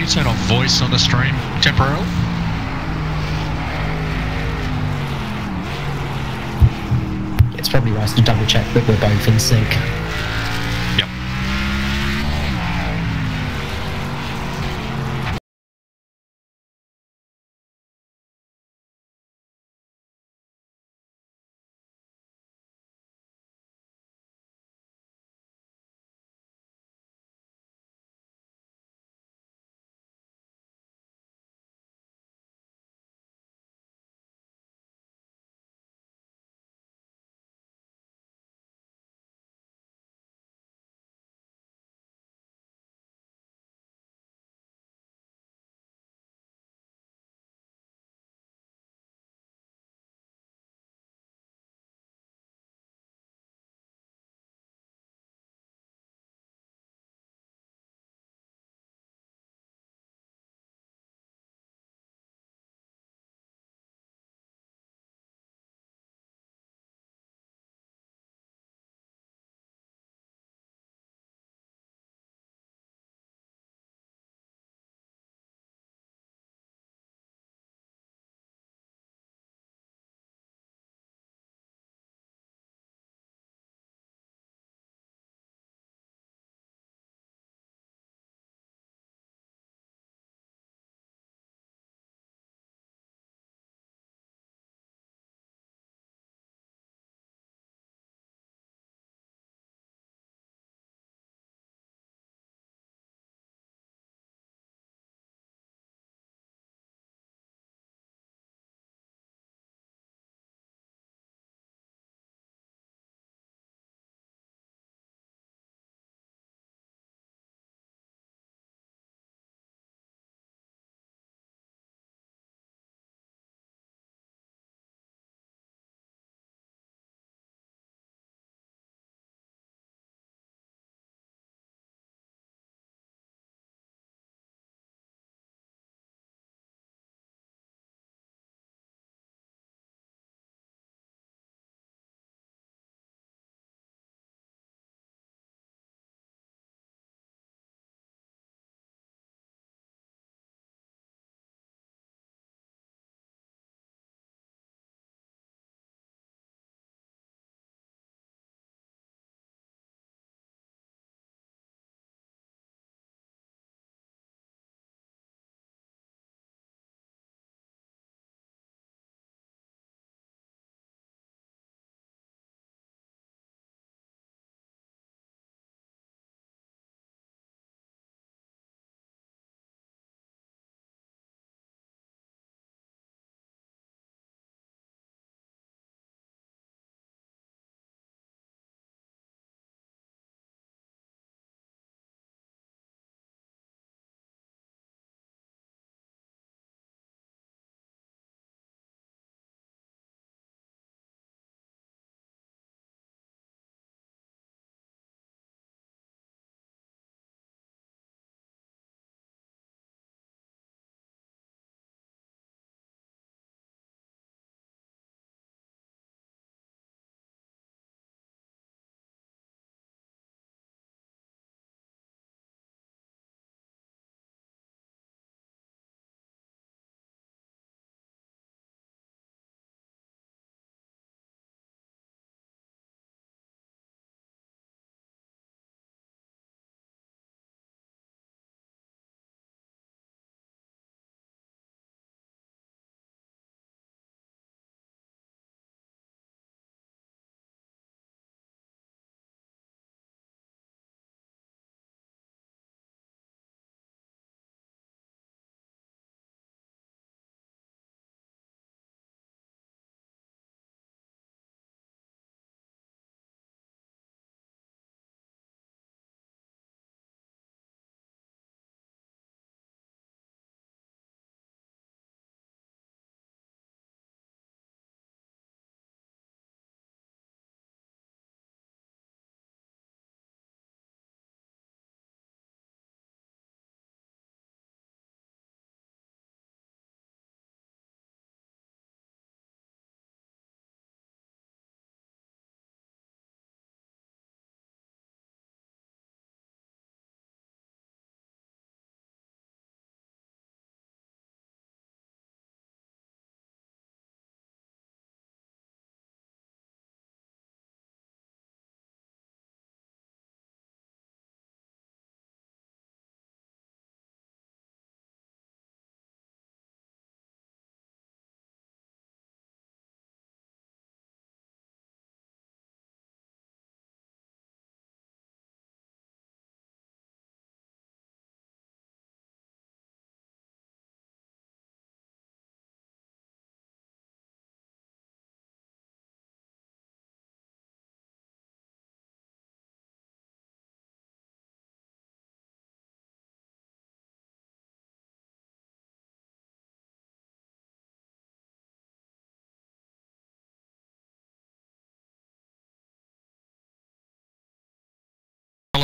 you turn off voice on the stream temporarily? It's probably wise to double check that we're both in sync.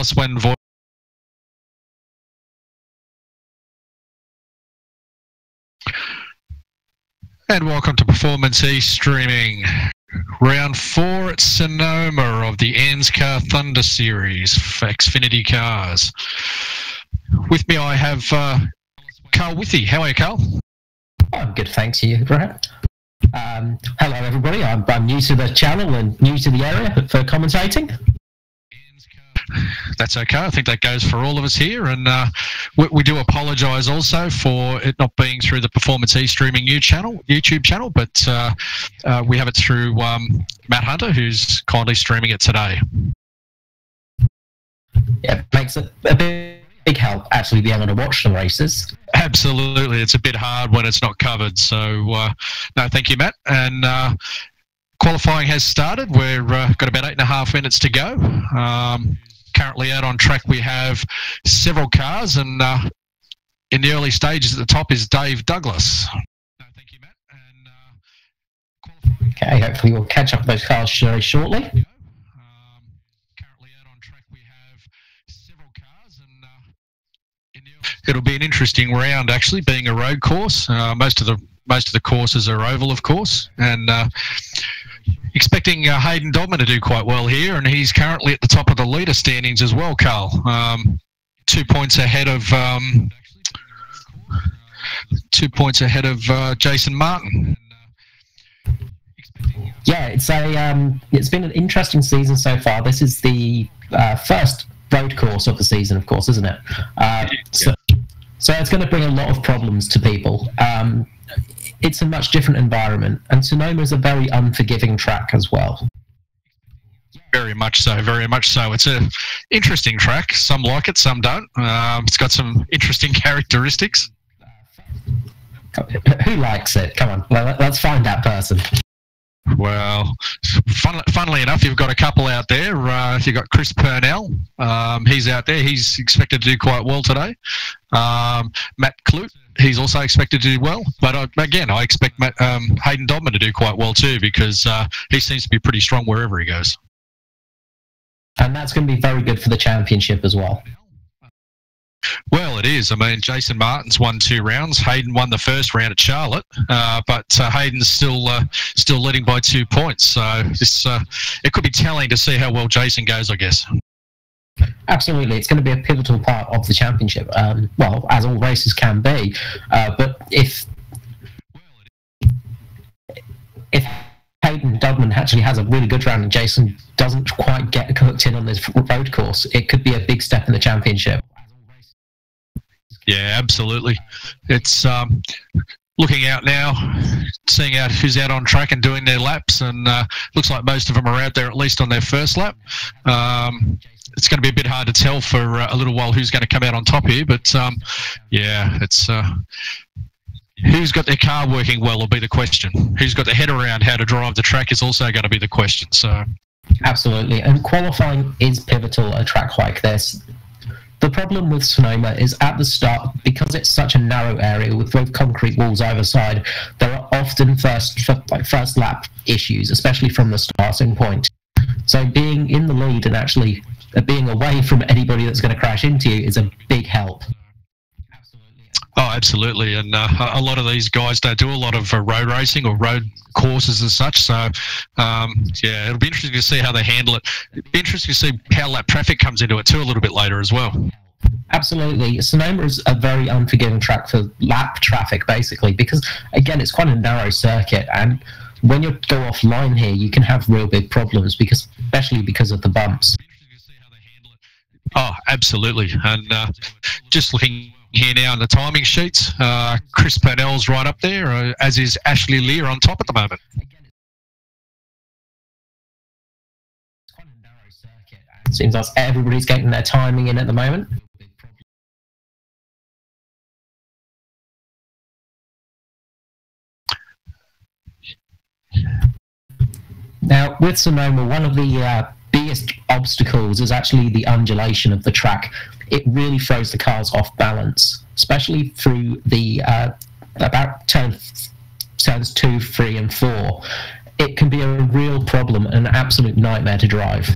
us when voice. And welcome to Performance E Streaming. Round 4 at Sonoma of the ANZCAR Thunder Series for Xfinity cars. With me I have Carl Withy. How are you, Carl? I'm good, thanks. You, Brett? Hello, everybody. I'm new to the channel and new to the area for commentating. That's okay. I think that goes for all of us here, and we do apologise also for it not being through the Performance E Streaming YouTube channel, but we have it through Matt Hunter, who's kindly streaming it today. Yeah, it makes it a big help actually being able to watch the races. Absolutely, it's a bit hard when it's not covered. So no, thank you, Matt. And qualifying has started. We've got about 8.5 minutes to go. Currently out on track we have several cars, and in the early stages at the top is Dave Douglas. No, thank you, Matt. And okay, hopefully we'll catch up with those cars very shortly. Currently out on track we have several cars, and it'll be an interesting round actually, being a road course. Most of the courses are oval, of course, and expecting Hayden Dodman to do quite well here, and he's currently at the top of the leader standings as well, Carl. 2 points ahead of Jason Martin. Yeah, it's been an interesting season so far. This is the first road course of the season, of course, isn't it? So it's going to bring a lot of problems to people. It's a much different environment, and Sonoma is a very unforgiving track as well. Very much so, very much so. It's an interesting track. Some like it, some don't. It's got some interesting characteristics. Who likes it? Come on, let's find that person. Well, funnily enough, you've got a couple out there. You've got Chris Purnell. He's out there. He's expected to do quite well today. Matt Clute. He's also expected to do well, but again, I expect Hayden Dodman to do quite well too, because he seems to be pretty strong wherever he goes. And that's going to be very good for the championship as well. Well, it is. I mean, Jason Martin's won 2 rounds. Hayden won the first round at Charlotte, but Hayden's still leading by 2 points. So this it could be telling to see how well Jason goes, I guess. Absolutely, it's going to be a pivotal part of the championship. Well, as all races can be, but if Hayden Dodman actually has a really good round and Jason doesn't quite get hooked in on this road course, it could be a big step in the championship. Yeah, absolutely. It's looking out now, seeing out who's out on track and doing their laps, and looks like most of them are out there at least on their first lap. It's going to be a bit hard to tell for a little while who's going to come out on top here, but yeah, it's who's got their car working well will be the question. Who's got their head around how to drive the track is also going to be the question. So, absolutely, and qualifying is pivotal at a track like this. The problem with Sonoma is at the start, because it's such a narrow area with both concrete walls either side, there are often first lap issues, especially from the starting point. So being in the lead and actually being away from anybody that's going to crash into you is a big help. Oh, absolutely. And a lot of these guys don't do a lot of road racing or road courses and such. So, yeah, it'll be interesting to see how they handle it. It'll be interesting to see how lap traffic comes into it too a little bit later as well. Absolutely. Sonoma is a very unforgiving track for lap traffic, basically, because, again, it's quite a narrow circuit. And when you go offline here, you can have real big problems, especially because of the bumps. Oh, absolutely. And just looking here now in the timing sheets, Chris Purnell's right up there, as is Ashley Lear on top at the moment. Seems like everybody's getting their timing in at the moment. Now, with Sonoma, one of the biggest obstacles is actually the undulation of the track. It really throws the cars off balance, especially through the about turns 2, 3, and 4. It can be a real problem and an absolute nightmare to drive.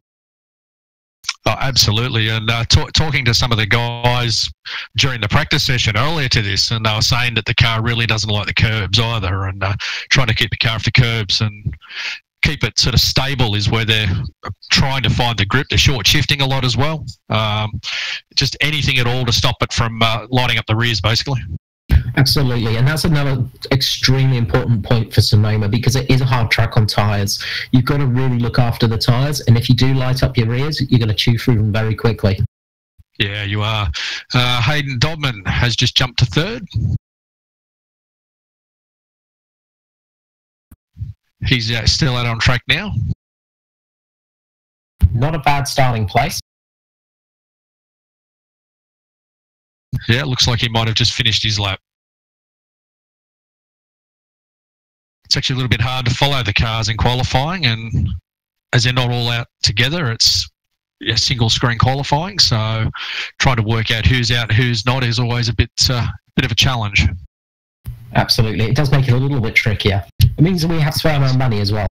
Oh, absolutely. And talking to some of the guys during the practice session earlier to this, and they were saying that the car really doesn't like the curbs either, and trying to keep the car off the curbs and keep it sort of stable is where they're trying to find the grip. They're short shifting a lot as well. Just anything at all to stop it from lining up the rears, basically. Absolutely, and that's another extremely important point for Sonoma, because it is a hard track on tyres. You've got to really look after the tyres, and if you do light up your rears, you're going to chew through them very quickly. Yeah, you are. Hayden Dodman has just jumped to third. He's still out on track now. Not a bad starting place. Yeah, it looks like he might have just finished his lap. It's actually a little bit hard to follow the cars in qualifying, and as they're not all out together, it's single screen qualifying, so trying to work out who's out and who's not is always a bit of a challenge. Absolutely. It does make it a little bit trickier. It means that we have to spend our money as well.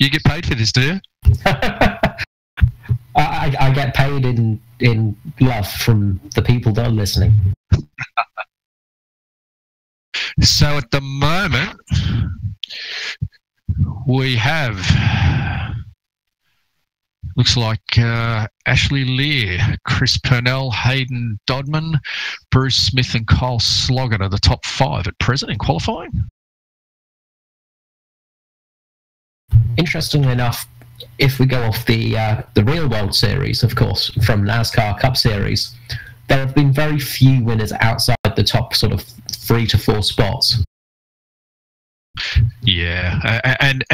You get paid for this, do you? I get paid in love from the people that are listening. So at the moment, we have, looks like Ashley Lear, Chris Purnell, Hayden Dodman, Bruce Smith and Kyle Sloggett are the top 5 at present in qualifying. Interestingly enough, if we go off the real world series, of course, from NASCAR Cup Series, there have been very few winners outside the top sort of 3 to 4 spots. Yeah, and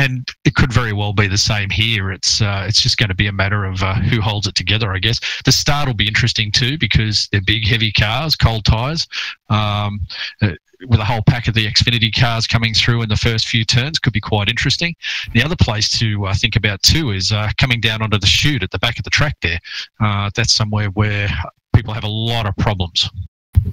it could very well be the same here. It's just going to be a matter of who holds it together, I guess. The start will be interesting too, because they're big, heavy cars, cold tyres. With a whole pack of the Xfinity cars coming through in the first few turns, could be quite interesting. The other place to think about too is coming down onto the chute at the back of the track there. That's somewhere where people have a lot of problems.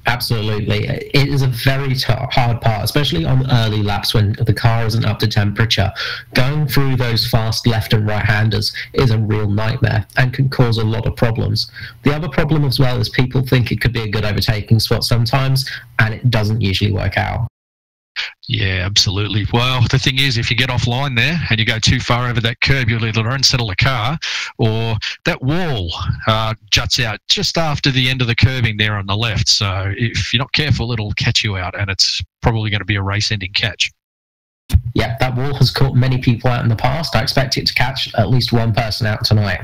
Absolutely. It is a very hard part, especially on early laps when the car isn't up to temperature. Going through those fast left and right-handers is a real nightmare and can cause a lot of problems. The other problem as well is people think it could be a good overtaking spot sometimes, and it doesn't usually work out. Yeah, absolutely. Well, the thing is, if you get offline there and you go too far over that curb, you'll either unsettle the car, or that wall juts out just after the end of the curbing there on the left. So if you're not careful, it'll catch you out, and it's probably going to be a race-ending catch. Yeah, that wall has caught many people out in the past. I expect it to catch at least one person out tonight.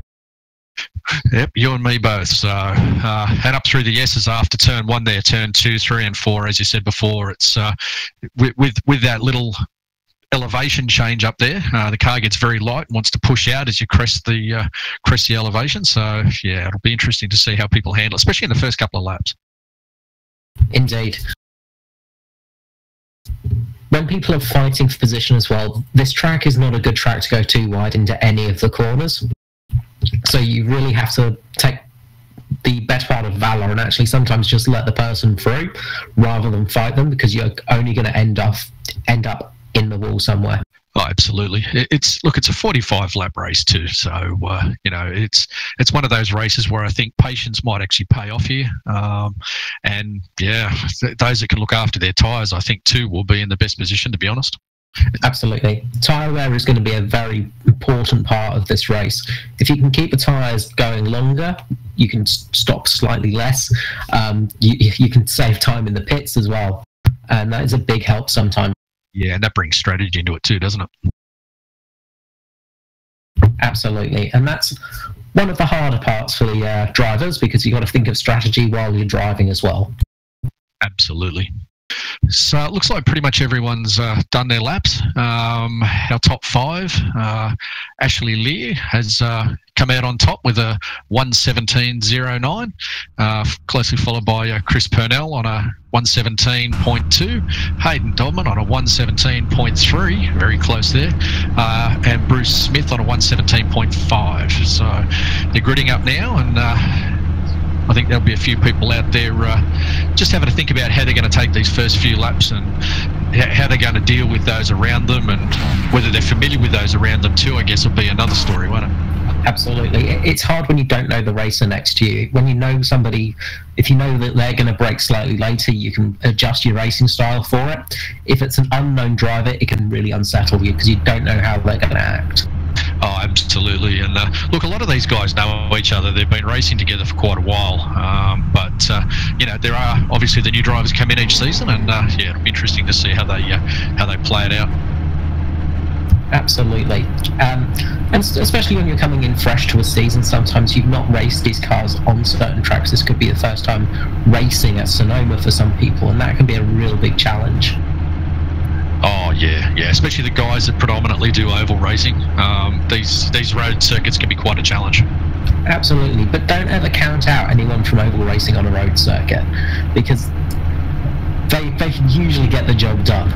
Yep, you and me both. So, and up through the S's after turn 1 there, turn 2, 3 and 4, as you said before, it's with that little elevation change up there, the car gets very light and wants to push out as you crest the elevation. So, yeah, it'll be interesting to see how people handle it, especially in the first couple of laps. Indeed. When people are fighting for position as well, this track is not a good track to go too wide into any of the corners. So you really have to take the best part of valor and actually sometimes just let the person through rather than fight them, because you're only going to end up in the wall somewhere. Oh, absolutely. It's a 45 lap race too. So, it's one of those races where I think patience might actually pay off here. And yeah, those that can look after their tyres, I think too, will be in the best position, to be honest. Absolutely. Tyre wear is going to be a very important part of this race. If you can keep the tyres going longer, you can stop slightly less. You can save time in the pits as well. And that is a big help sometimes. Yeah, and that brings strategy into it too, doesn't it? Absolutely. And that's one of the harder parts for the drivers, because you've got to think of strategy while you're driving as well. Absolutely. So it looks like pretty much everyone's done their laps. Our top 5, Ashley Lear has come out on top with a 1:17.09, closely followed by Chris Purnell on a 1:17.2, Hayden Dodman on a 1:17.3, very close there, and Bruce Smith on a 1:17.5. So they're gridding up now, and I think there'll be a few people out there just having to think about how they're going to take these first few laps and how they're going to deal with those around them, and whether they're familiar with those around them too, I guess, will be another story, won't it? Absolutely. It's hard when you don't know the racer next to you. When you know somebody, if you know that they're going to brake slightly later, you can adjust your racing style for it. If it's an unknown driver, it can really unsettle you because you don't know how they're going to act. Oh, absolutely. And look, a lot of these guys know each other. They've been racing together for quite a while. But you know, there are obviously the new drivers come in each season, and yeah, it'll be interesting to see how they play it out. Absolutely. And especially when you're coming in fresh to a season, sometimes you've not raced these cars on certain tracks. This could be the first time racing at Sonoma for some people, and that can be a real big challenge. Oh yeah, especially the guys that predominantly do oval racing. These road circuits can be quite a challenge. Absolutely, but don't ever count out anyone from oval racing on a road circuit, because they usually get the job done.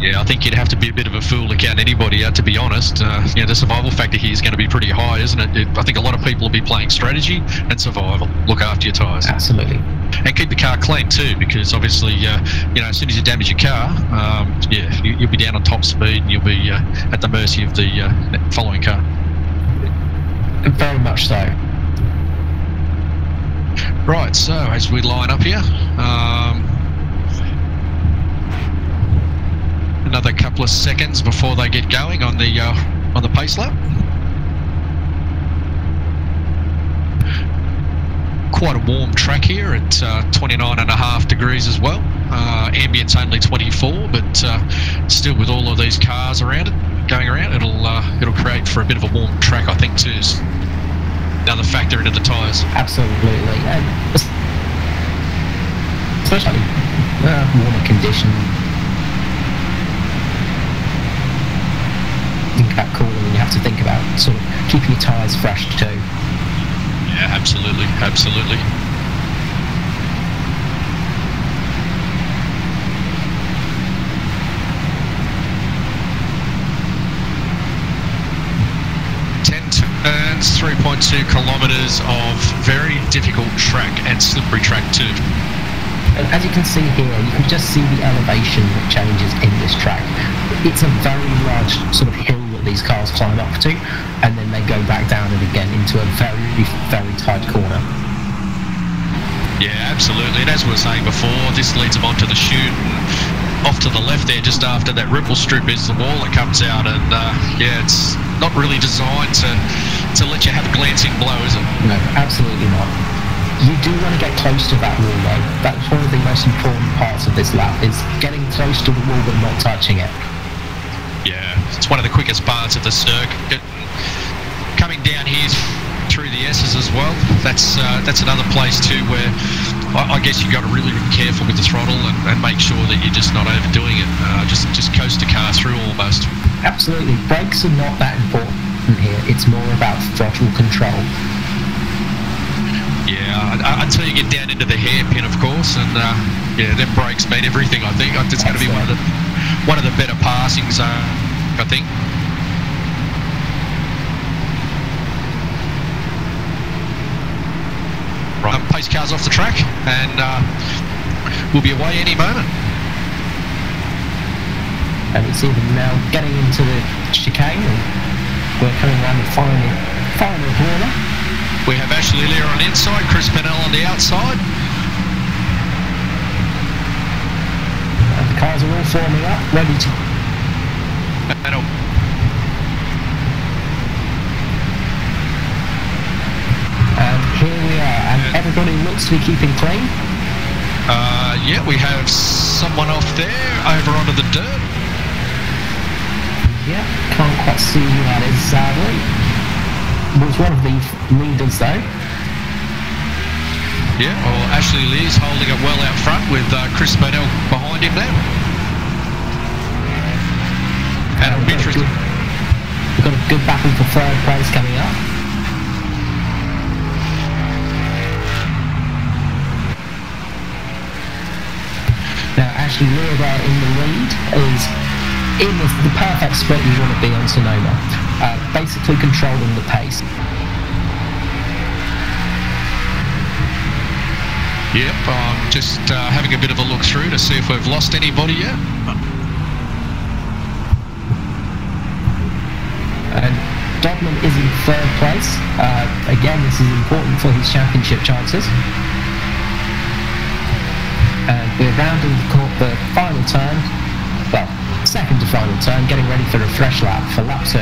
Yeah, I think you'd have to be a bit of a fool to count anybody out, to be honest. You know, the survival factor here is going to be pretty high, isn't it? I think a lot of people will be playing strategy and survival. Look after your tyres. Absolutely. And keep the car clean too, because obviously, you know, as soon as you damage your car, yeah, you'll be down on top speed and you'll be at the mercy of the following car. Very much so. Right, so as we line up here, another couple of seconds before they get going on the pace lap. Quite a warm track here at 29.5 degrees as well. Ambient's only 24, but still with all of these cars around it, going around, it'll create for a bit of a warm track, I think, too. Another factor into the tyres. Absolutely, and especially warmer conditions. Think about cooling, and you have to think about sort of keeping your tyres fresh too. Yeah, absolutely. 10 turns, 3.2 kilometres of very difficult track and slippery track too. And as you can see here, you can just see the elevation that changes in this track. It's a very large sort of hill that these cars climb up to, and then they go back down it again into a very, very tight corner. Yeah, absolutely. And as we were saying before, this leads them onto the chute. And off to the left there, just after that ripple strip, is the wall that comes out. And yeah, it's not really designed to let you have a glancing blow, is it? No, absolutely not. You do want to get close to that wall though. That's one of the most important parts of this lap, is getting close to the wall but not touching it. Yeah, it's one of the quickest parts of the circuit. Coming down here through the S's as well, that's another place too where I guess you've got to really be careful with the throttle and make sure that you're just not overdoing it. Just coast the car through almost. Absolutely, brakes are not that important here. It's more about throttle control. Yeah, until you get down into the hairpin, of course, and yeah, them brakes mean everything. I think it's going to be one of the better passings, I think. Right, pace cars off the track, and we'll be away any moment. And it's even now getting into the chicane, and we're coming around the final corner. We have Ashley Lear on the inside, Chris Pennell on the outside. And the cars are all forming up, ready to... And here we are, and everybody looks to be keeping clean. Yeah, we have someone off there, over onto the dirt. Yeah, can't quite see who that is, sadly. Was one of the leaders though. Yeah, well, Ashley Lear's holding it well out front with Chris Pennell behind him now. And it'll be interesting. We've got a good battle for third place coming up. Now Ashley Lear there in the lead is in the perfect spot you want to be on Sonoma. Basically controlling the pace. Yep, I'm just having a bit of a look through to see if we've lost anybody yet. And Dodman is in third place. Again, this is important for his championship chances. And we're rounding the final turn, well, second to final turn, getting ready for a fresh lap for lap 2.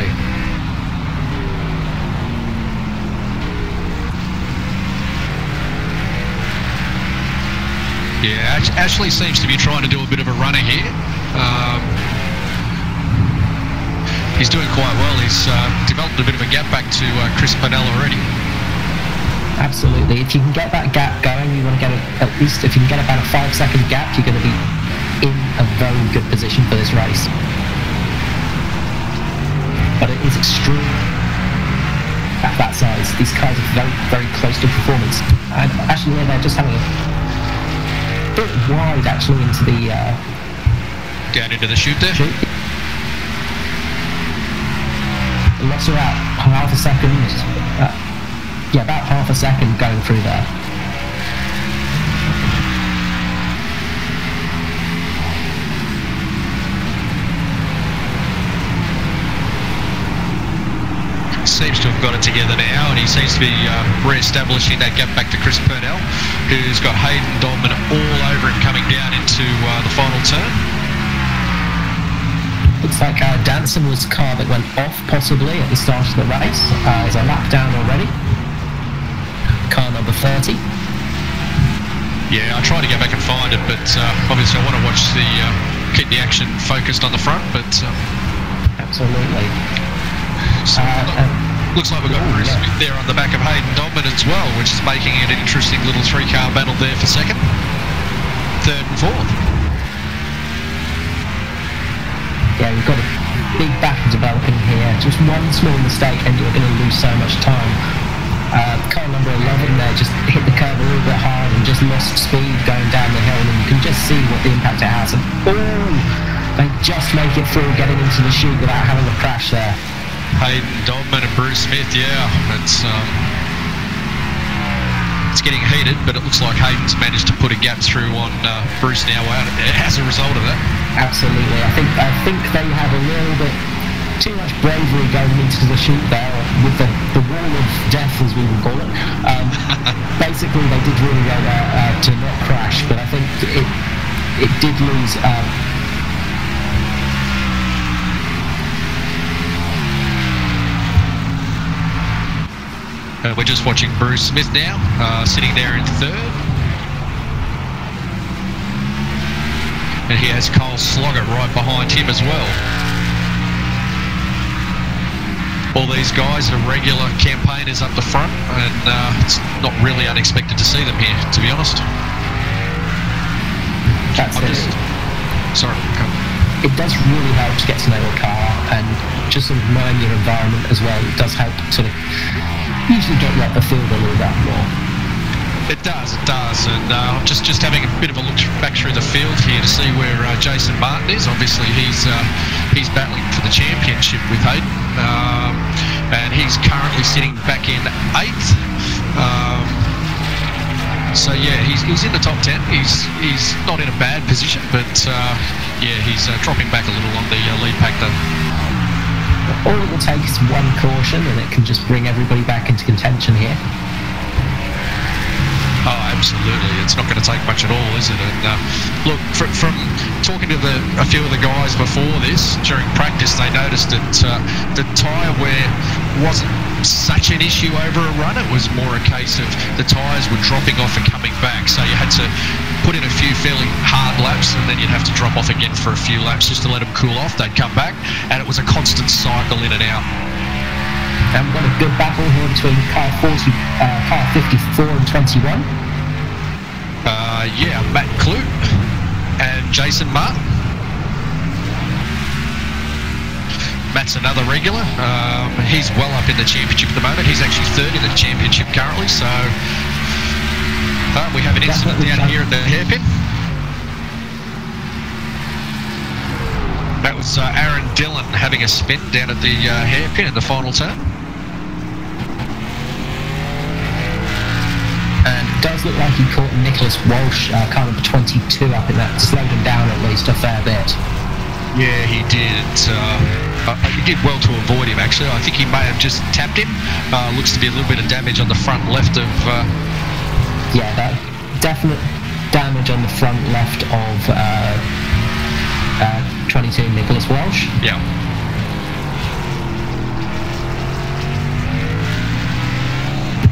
Yeah, Ashley seems to be trying to do a bit of a runner here. He's doing quite well. He's developed a bit of a gap back to Chris Purnell already. Absolutely. If you can get that gap going, you want to get at least, if you can get about a 5-second gap, you're going to be in a very good position for this race. But it is extreme at that size. These cars are very, very close to performance. And actually, they're just having a bit wide actually into the... down into the chute there? Chute. Lost about half a second. Yeah, about half a second going through there. Seems to have got it together now, and he seems to be re-establishing that gap back to Chris Purnell, who's got Hayden Dodman all over him coming down into the final turn. Looks like Danson was the car that went off possibly at the start of the race. There's a lap down already. Car number 30. Yeah, I tried to go back and find it, but obviously I want to watch keep the action focused on the front, but... Absolutely. So, looks like we've got Bruce Smith there on the back of Hayden Dodman as well, which is making it an interesting little 3-car battle there for second, third and fourth. Yeah, we've got a big battle developing here. Just one small mistake and you're going to lose so much time. Car number 11 there just hit the curve a little bit hard and just lost speed going down the hill, and you can just see what the impact it has. And they just make it through getting into the chute without having a crash there. Hayden Dodman and Bruce Smith, yeah, it's getting heated, but it looks like Hayden's managed to put a gap through on Bruce now as a result of that. Absolutely. I think they had a little bit too much bravery going into the chute there with the wall of death, as we would call it. Basically, they did really well there to not crash, but I think it did lose. We're just watching Bruce Smith now, sitting there in third. And he has Cole Slogger right behind him as well. All these guys are regular campaigners up the front, and it's not really unexpected to see them here, to be honest. Sorry. It does really help to get to know a car and just sort of knowing your environment as well. It does help sort of usually get you up the field a little bit more. It does, and just having a bit of a look back through the field here to see where Jason Martin is. Obviously, he's battling for the championship with Hayden, and he's currently sitting back in 8th. So yeah, he's in the top 10. He's not in a bad position, but yeah, he's dropping back a little on the lead pack though. All it will take is one caution, and it can just bring everybody back into contention here. Oh, absolutely. It's not going to take much at all, is it? And look, from talking to a few of the guys before this, during practice, they noticed that the tyre wear wasn't such an issue over a run. It was more a case of the tyres were dropping off and coming back. So you had to put in a few fairly hard laps, and then you'd have to drop off again for a few laps just to let them cool off. They'd come back, and it was a constant cycle in and out. And we've got a good battle here between car 54 and 21. Yeah, Matt Clute and Jason Martin. Matt's another regular. He's well up in the championship at the moment. He's actually third in the championship currently. So we have an incident down here at the hairpin. That was Aaron Dillon having a spin down at the hairpin in the final turn. And it does look like he caught Nicholas Walsh, car number 22, up in that. Slowed him down at least a fair bit. Yeah, he did. He did well to avoid him, actually. I think he may have just tapped him. Looks to be a little bit of damage on the front left of... Yeah, that definite damage on the front left of 22 Nicholas Welsh. Yeah.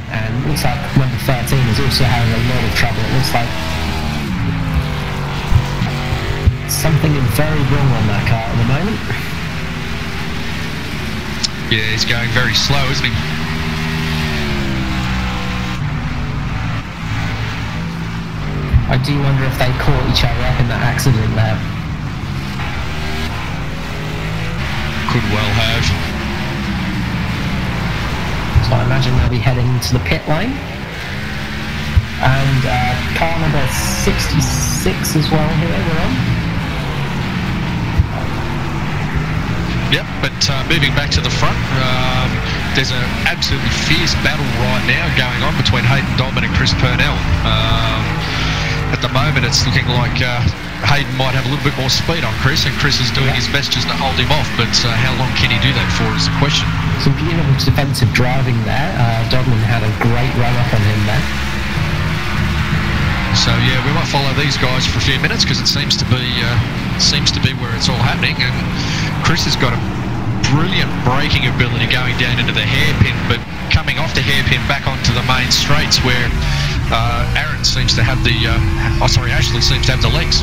And looks like number 13 is also having a lot of trouble. It looks like something is very wrong on that car at the moment. Yeah, he's going very slow, isn't he? I do wonder if they caught each other up in that accident there. Could well have. So I imagine they'll be heading to the pit lane. And car number 66 as well here, we're on. Yep, but moving back to the front, there's an absolutely fierce battle right now going on between Hayden Dolman and Chris Purnell. At the moment, it's looking like Hayden might have a little bit more speed on Chris, and Chris is doing his best just to hold him off, but how long can he do that for is the question. Some beautiful defensive driving there. Dolman had a great run up on him there. So yeah, we might follow these guys for a few minutes because it seems to be where it's all happening, and Chris has got a brilliant braking ability going down into the hairpin, but coming off the hairpin back onto the main straights where Aaron seems to have the Ashley seems to have the legs.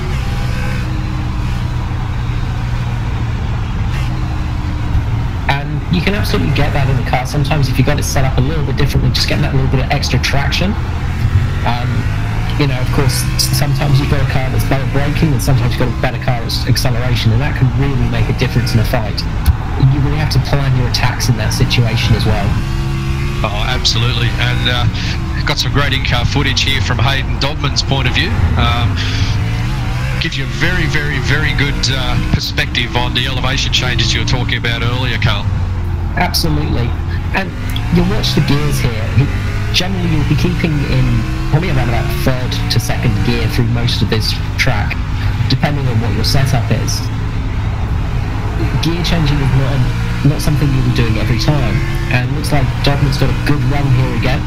And you can absolutely get that in the car. Sometimes if you've got it set up a little bit differently, just getting that little bit of extra traction. You know, of course, sometimes you've got a car that's better braking, and sometimes you've got a better car that's acceleration, and that can really make a difference in a fight. You really have to plan your attacks in that situation as well. Oh, absolutely. And got some great in-car footage here from Hayden Dodman's point of view. Gives you a very, very, very good perspective on the elevation changes you were talking about earlier, Carl. Absolutely. And you'll watch the gears here. Generally, you'll be keeping in probably around about third to second gear through most of this track, depending on what your setup is. Gear changing is not something you'll be doing every time, and it looks like Dodman's got a good run here again.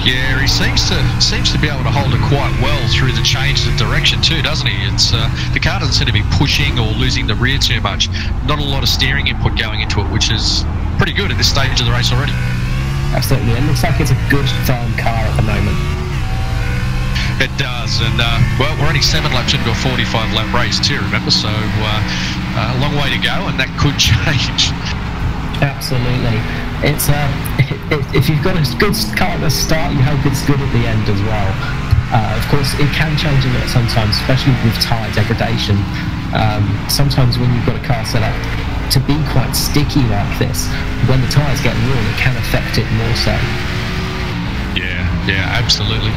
Yeah, he seems to be able to hold it quite well through the changes of direction too, doesn't he? It's the car doesn't seem to be pushing or losing the rear too much. Not a lot of steering input going into it, which is pretty good at this stage of the race already. Absolutely, it looks like it's a good firm car at the moment. It does, and well, we're only 7 laps into a 45-lap race too, remember? So a long way to go, and that could change. Absolutely. It's if you've got a good car at the start, you hope it's good at the end as well. Of course, it can change a lot sometimes, especially with tyre degradation. Sometimes when you've got a car set up to be quite sticky like this, when the tyres get worn, it can affect it more so. Yeah, absolutely.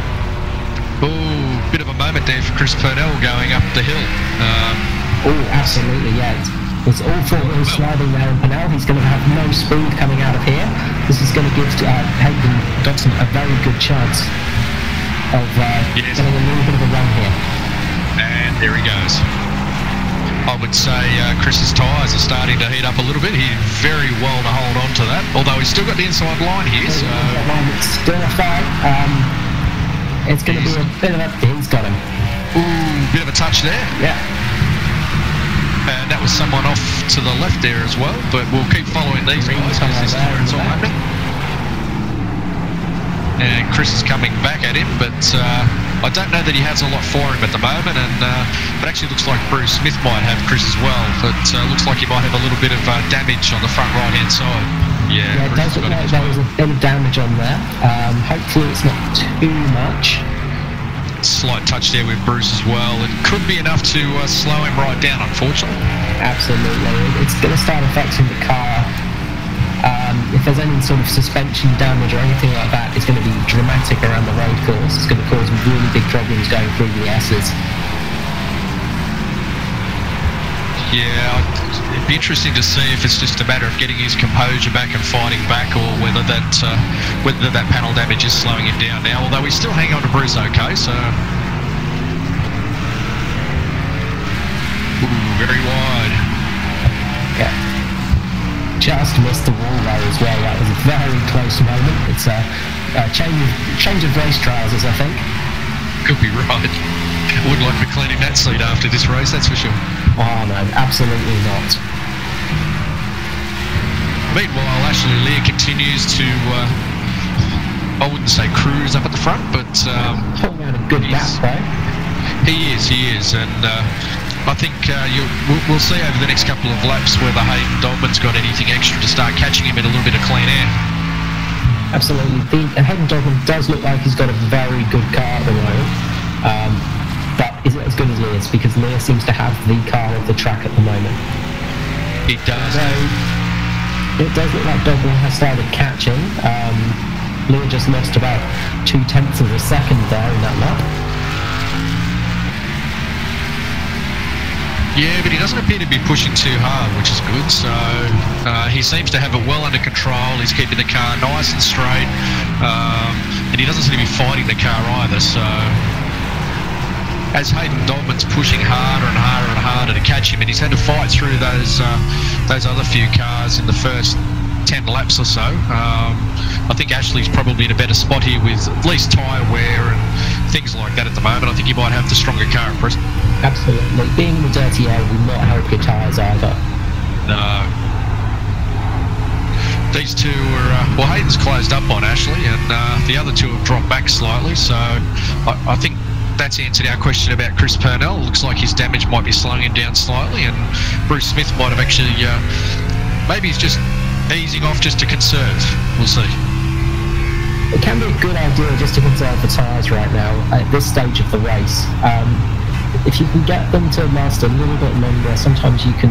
Oh, bit of a moment there for Chris Purnell going up the hill. Oh, absolutely, yeah. It's all four-wheel sliding there in Purnell. He's going to have no speed coming out of here. This is going to give Hayden Dodson a very good chance of getting a little bit of a run here. And there he goes. I would say Chris's tyres are starting to heat up a little bit. He did very well to hold on to that, although he's still got the inside line here. So it's still a fight. It's going to be a bit of a... He's got him. Ooh, bit of a touch there. Yeah. And that was someone off to the left there as well, but we'll keep following these guys because this is where it's all happening. And Chris is coming back at him, but I don't know that he has a lot for him at the moment, and it actually looks like Bruce Smith might have Chris as well, but looks like he might have a little bit of damage on the front right-hand side. Yeah, it does look like there was a bit of damage on there. Hopefully it's not too much. Slight touch there with Bruce as well. It could be enough to slow him right down, unfortunately. Absolutely. It's going to start affecting the car. If there's any sort of suspension damage or anything like that, it's going to be dramatic around the road course. It's going to cause really big problems going through the S's. Yeah, it'd be interesting to see if it's just a matter of getting his composure back and fighting back, or whether that panel damage is slowing him down now. Although he's still hanging on to Bruce okay, so very wide. Yeah. Just missed the wall though as well. That was a very close moment. It's a change of race trousers, I think. Could be right. Wouldn't like to be cleaning that seat after this race, that's for sure. Oh no, absolutely not. Meanwhile, Ashley Lear continues to, I wouldn't say cruise up at the front, but pulling out a good gap though. He is, and I think we'll see over the next couple of laps whether Hayden Dogman's got anything extra to start catching him in a little bit of clean air. Absolutely. Hayden Dogman does look like he's got a very good car at the moment, but is it as good as Lear's? Because Lear seems to have the car of the track at the moment. He does. So it does look like Dogman has started catching. Lear just lost about 0.2 of a second there in that lap. Yeah, but he doesn't appear to be pushing too hard, which is good. So he seems to have it well under control. He's keeping the car nice and straight, and he doesn't seem to be fighting the car either. So as Hayden Dogman's pushing harder and harder and harder to catch him, and he's had to fight through those other few cars in the first 10 laps or so. I think Ashley's probably in a better spot here with at least tyre wear and things like that at the moment. I think he might have the stronger car at present. Absolutely. Being in the dirty air will not help your tyres either. No. These two are, well, Hayden's closed up on Ashley, and the other two have dropped back slightly, so I think that's answered our question about Chris Purnell. Looks like his damage might be slowing him down slightly, and Bruce Smith might have actually, maybe he's just easing off just to conserve. We'll see. It can be a good idea just to conserve the tyres right now at this stage of the race. If you can get them to last a little bit longer, sometimes you can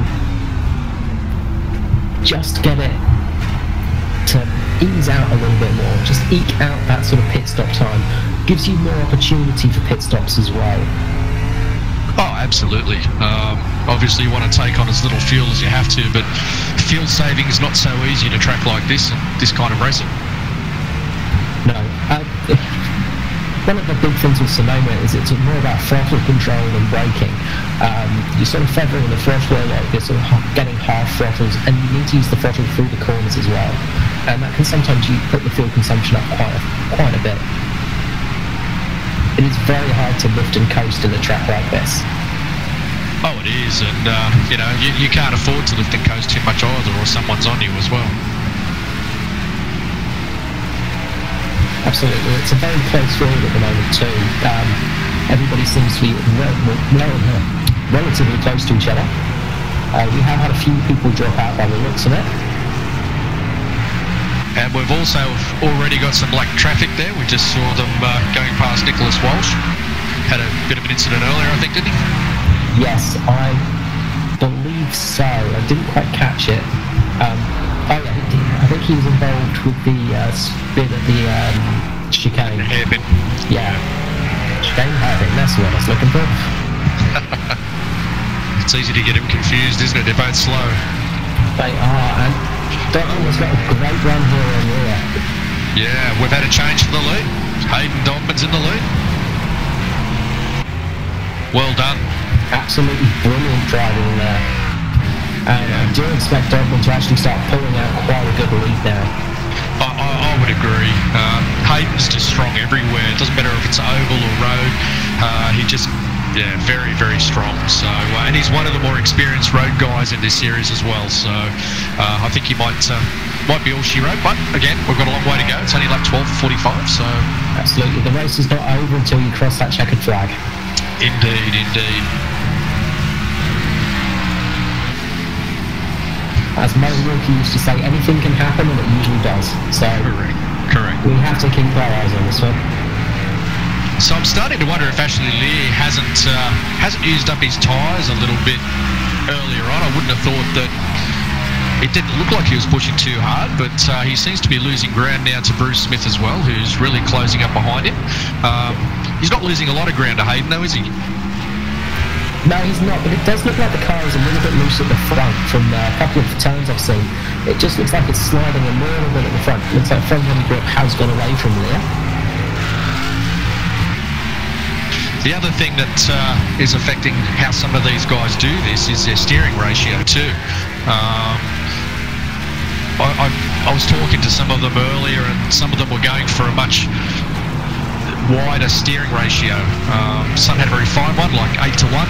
just get it to ease out a little bit more, just eke out that sort of pit stop time. Gives you more opportunity for pit stops as well. Oh, absolutely. Obviously you want to take on as little fuel as you have to, but fuel saving is not so easy in a track like this and this kind of racing. No. One of the big things with Sonoma is it's more about throttle control than braking. You're sort of feathering the throttle, you're sort of getting half throttles, and you need to use the throttle through the corners as well. And that can sometimes put the fuel consumption up quite a bit. It is very hard to lift and coast in a track like this. Oh, it is, and you can't afford to lift and coast too much either, or someone's on you as well. Absolutely, it's a very close field at the moment too. Everybody seems to be relatively close to each other. We have had a few people drop out by the looks of it. And we've also already got some black traffic there. We just saw them going past Nicholas Walsh. Had a bit of an incident earlier, I think, didn't he? Yes, I believe so. I didn't quite catch it. I think he was involved with the spin at the chicane. Hairpin. Yeah. Chicane hairpin, that's what I was looking for. It's easy to get him confused, isn't it? They're both slow. They are, and Dogman has got a great run here on rear. Yeah, we've had a change for the lead. Hayden Dogman's in the lead. Well done. Absolutely brilliant driving there. And I do expect Dogman to actually start pulling out quite a good lead now. I would agree. Hayden's just strong everywhere. It doesn't matter if it's oval or road. He just, very, very strong. So, and he's one of the more experienced road guys in this series as well. So, I think he might be all she wrote. But again, we've got a long way to go. It's only lap 12:45. So, absolutely, the race is not over until you cross that checkered flag. Indeed, indeed. As Mo Wilkie used to say, anything can happen, and it usually does. So correct. We have to keep our eyes on this one. So I'm starting to wonder if Ashley Lear hasn't used up his tyres a little bit earlier on. I wouldn't have thought that. It didn't look like he was pushing too hard, but he seems to be losing ground now to Bruce Smith as well, who's really closing up behind him. He's not losing a lot of ground to Hayden, though, is he? No, he's not, but it does look like the car is a little bit loose at the front from a couple of the turns I've seen. It just looks like it's sliding a little bit at the front. It looks like front end grip has gone away from Lear. The other thing that is affecting how some of these guys do this is their steering ratio too. I was talking to some of them earlier, and some of them were going for a much wider steering ratio. Some had a very fine one, like 8 to 1,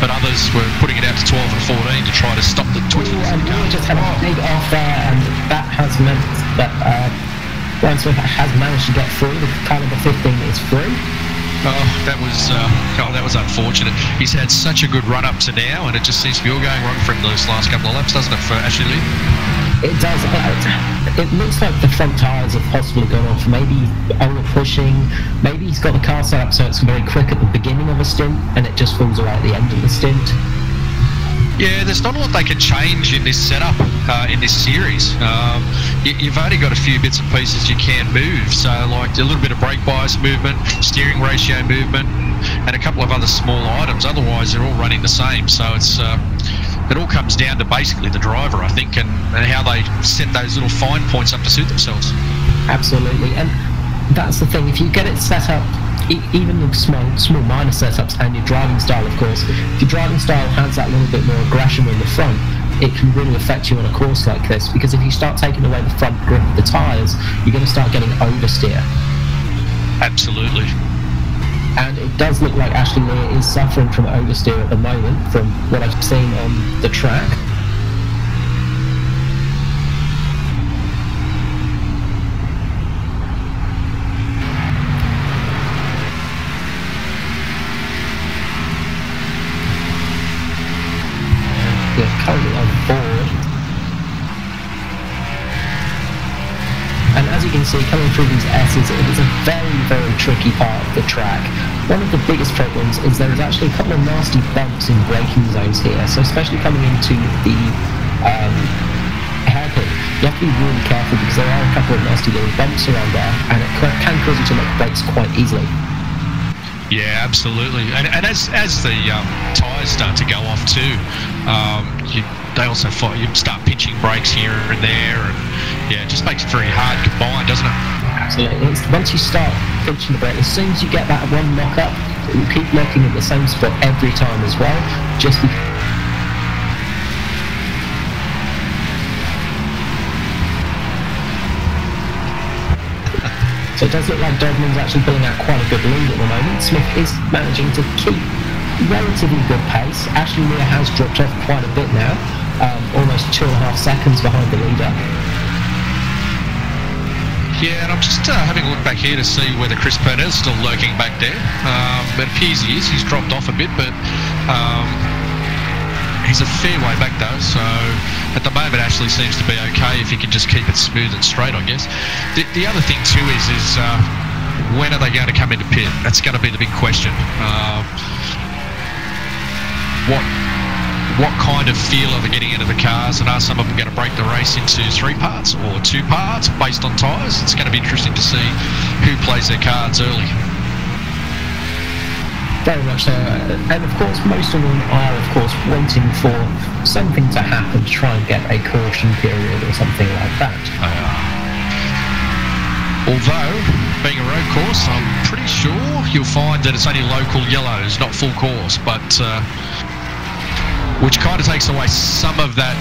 but others were putting it out to 12 and 14 to try to stop the twitching. And we just had a big off there, and that has meant that Brian Smith has managed to get through. The caliber 15 is through. Oh, that was unfortunate. He's had such a good run up to now, and it just seems to be all going wrong for him those last couple of laps, doesn't it, for Ashley Lee? It does. It looks like the front tyres have possibly gone off. Maybe over pushing. Maybe he's got the car set up so it's very quick at the beginning of a stint, and it just falls away at the end of the stint. Yeah, there's not a lot they can change in this setup, in this series. You've only got a few bits and pieces you can move. So, like a little bit of brake bias movement, steering ratio movement, and a couple of other small items. Otherwise, they're all running the same. So it's it all comes down to basically the driver, I think, and how they set those little fine points up to suit themselves. Absolutely, and that's the thing. If you get it set up, even the small minor setups, and your driving style, of course, if your driving style has that little bit more aggression in the front, it can really affect you on a course like this, because if you start taking away the front grip of the tyres, you're going to start getting oversteer. Absolutely. And it does look like Ashley Lee is suffering from oversteer at the moment, from what I've seen on the track. We're currently on board. And as you can see, coming through these S's, it is a very, very tricky part of the track. One of the biggest problems is there is actually a couple of nasty bumps in braking zones here. So especially coming into the hairpin, you have to be really careful, because there are a couple of nasty little bumps around there, and it can cause you to knock brakes quite easily. Yeah, absolutely. And as the tyres start to go off too, they also you start pinching brakes here and there, and yeah, it just makes it very hard combined, doesn't it? Absolutely. Once you start pinching the brake, as soon as you get that one knock up, it will keep locking at the same spot every time as well. So it does look like Dodman's actually pulling out quite a good lead at the moment. Smith is managing to keep relatively good pace. Ashley Lee has dropped off quite a bit now, almost 2.5 seconds behind the leader. Yeah, and I'm just having a look back here to see whether Chris Purnell's still lurking back there. It appears he is. He's dropped off a bit, but he's a fair way back though, so at the moment Ashley seems to be okay if he can just keep it smooth and straight, I guess. The other thing too is when are they going to come into pit? That's going to be the big question. What kind of feel are they getting into the cars, and are some of them going to break the race into 3 parts or 2 parts based on tyres? It's going to be interesting to see who plays their cards early. Very much so, and of course most of them are of course waiting for something to happen to try and get a caution period or something like that. Although, being a road course, I'm pretty sure you'll find that it's only local yellows, not full course, but which kind of takes away some of that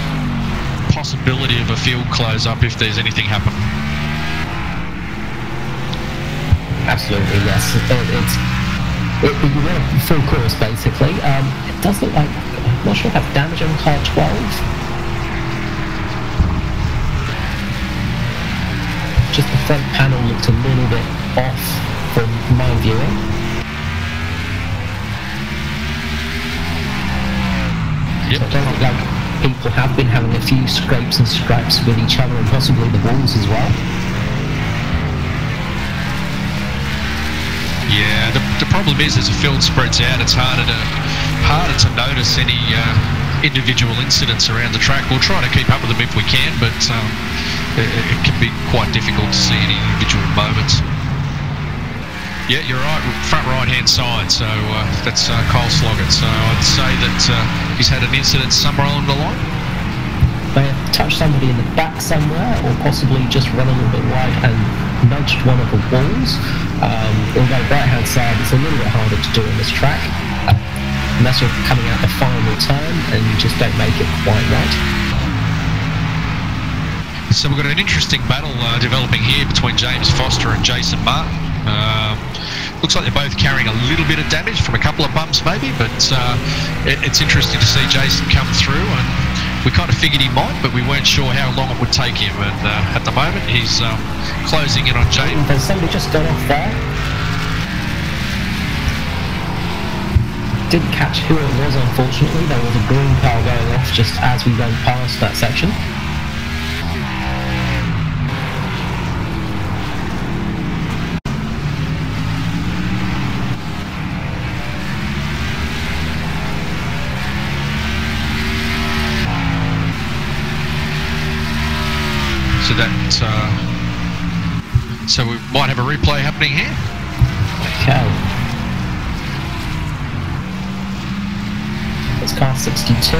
possibility of a field close up if there's anything happen. Absolutely, yes. You want a full course basically. It does look like, I'm not sure if that's damage on car 12. Just the front panel looked a little bit off from my viewing. Yep. So it does look like people have been having a few scrapes and scrapes with each other, and possibly the walls as well. Yeah, the problem is as the field spreads out, it's harder to notice any individual incidents around the track. We'll try to keep up with them if we can, but it can be quite difficult to see any individual moments. Yeah, you're right, front right-hand side, so that's Kyle Sloggett. So I'd say that he's had an incident somewhere along the line. may have touched somebody in the back somewhere, or possibly just run a little bit wide and nudged one of the walls. Although right-hand side, it's a little bit harder to do on this track, unless you're coming out the final turn and you just don't make it quite right. So we've got an interesting battle developing here between James Foster and Jason Martin. Looks like they're both carrying a little bit of damage from a couple of bumps maybe, but it's interesting to see Jason come through, and we kind of figured he might, but we weren't sure how long it would take him, and at the moment he's closing in on James. There's somebody just got off there. Didn't catch who it was, unfortunately. There was a green car going off just as we went past that section. So that, so we might have a replay happening here. Okay. It's car 62.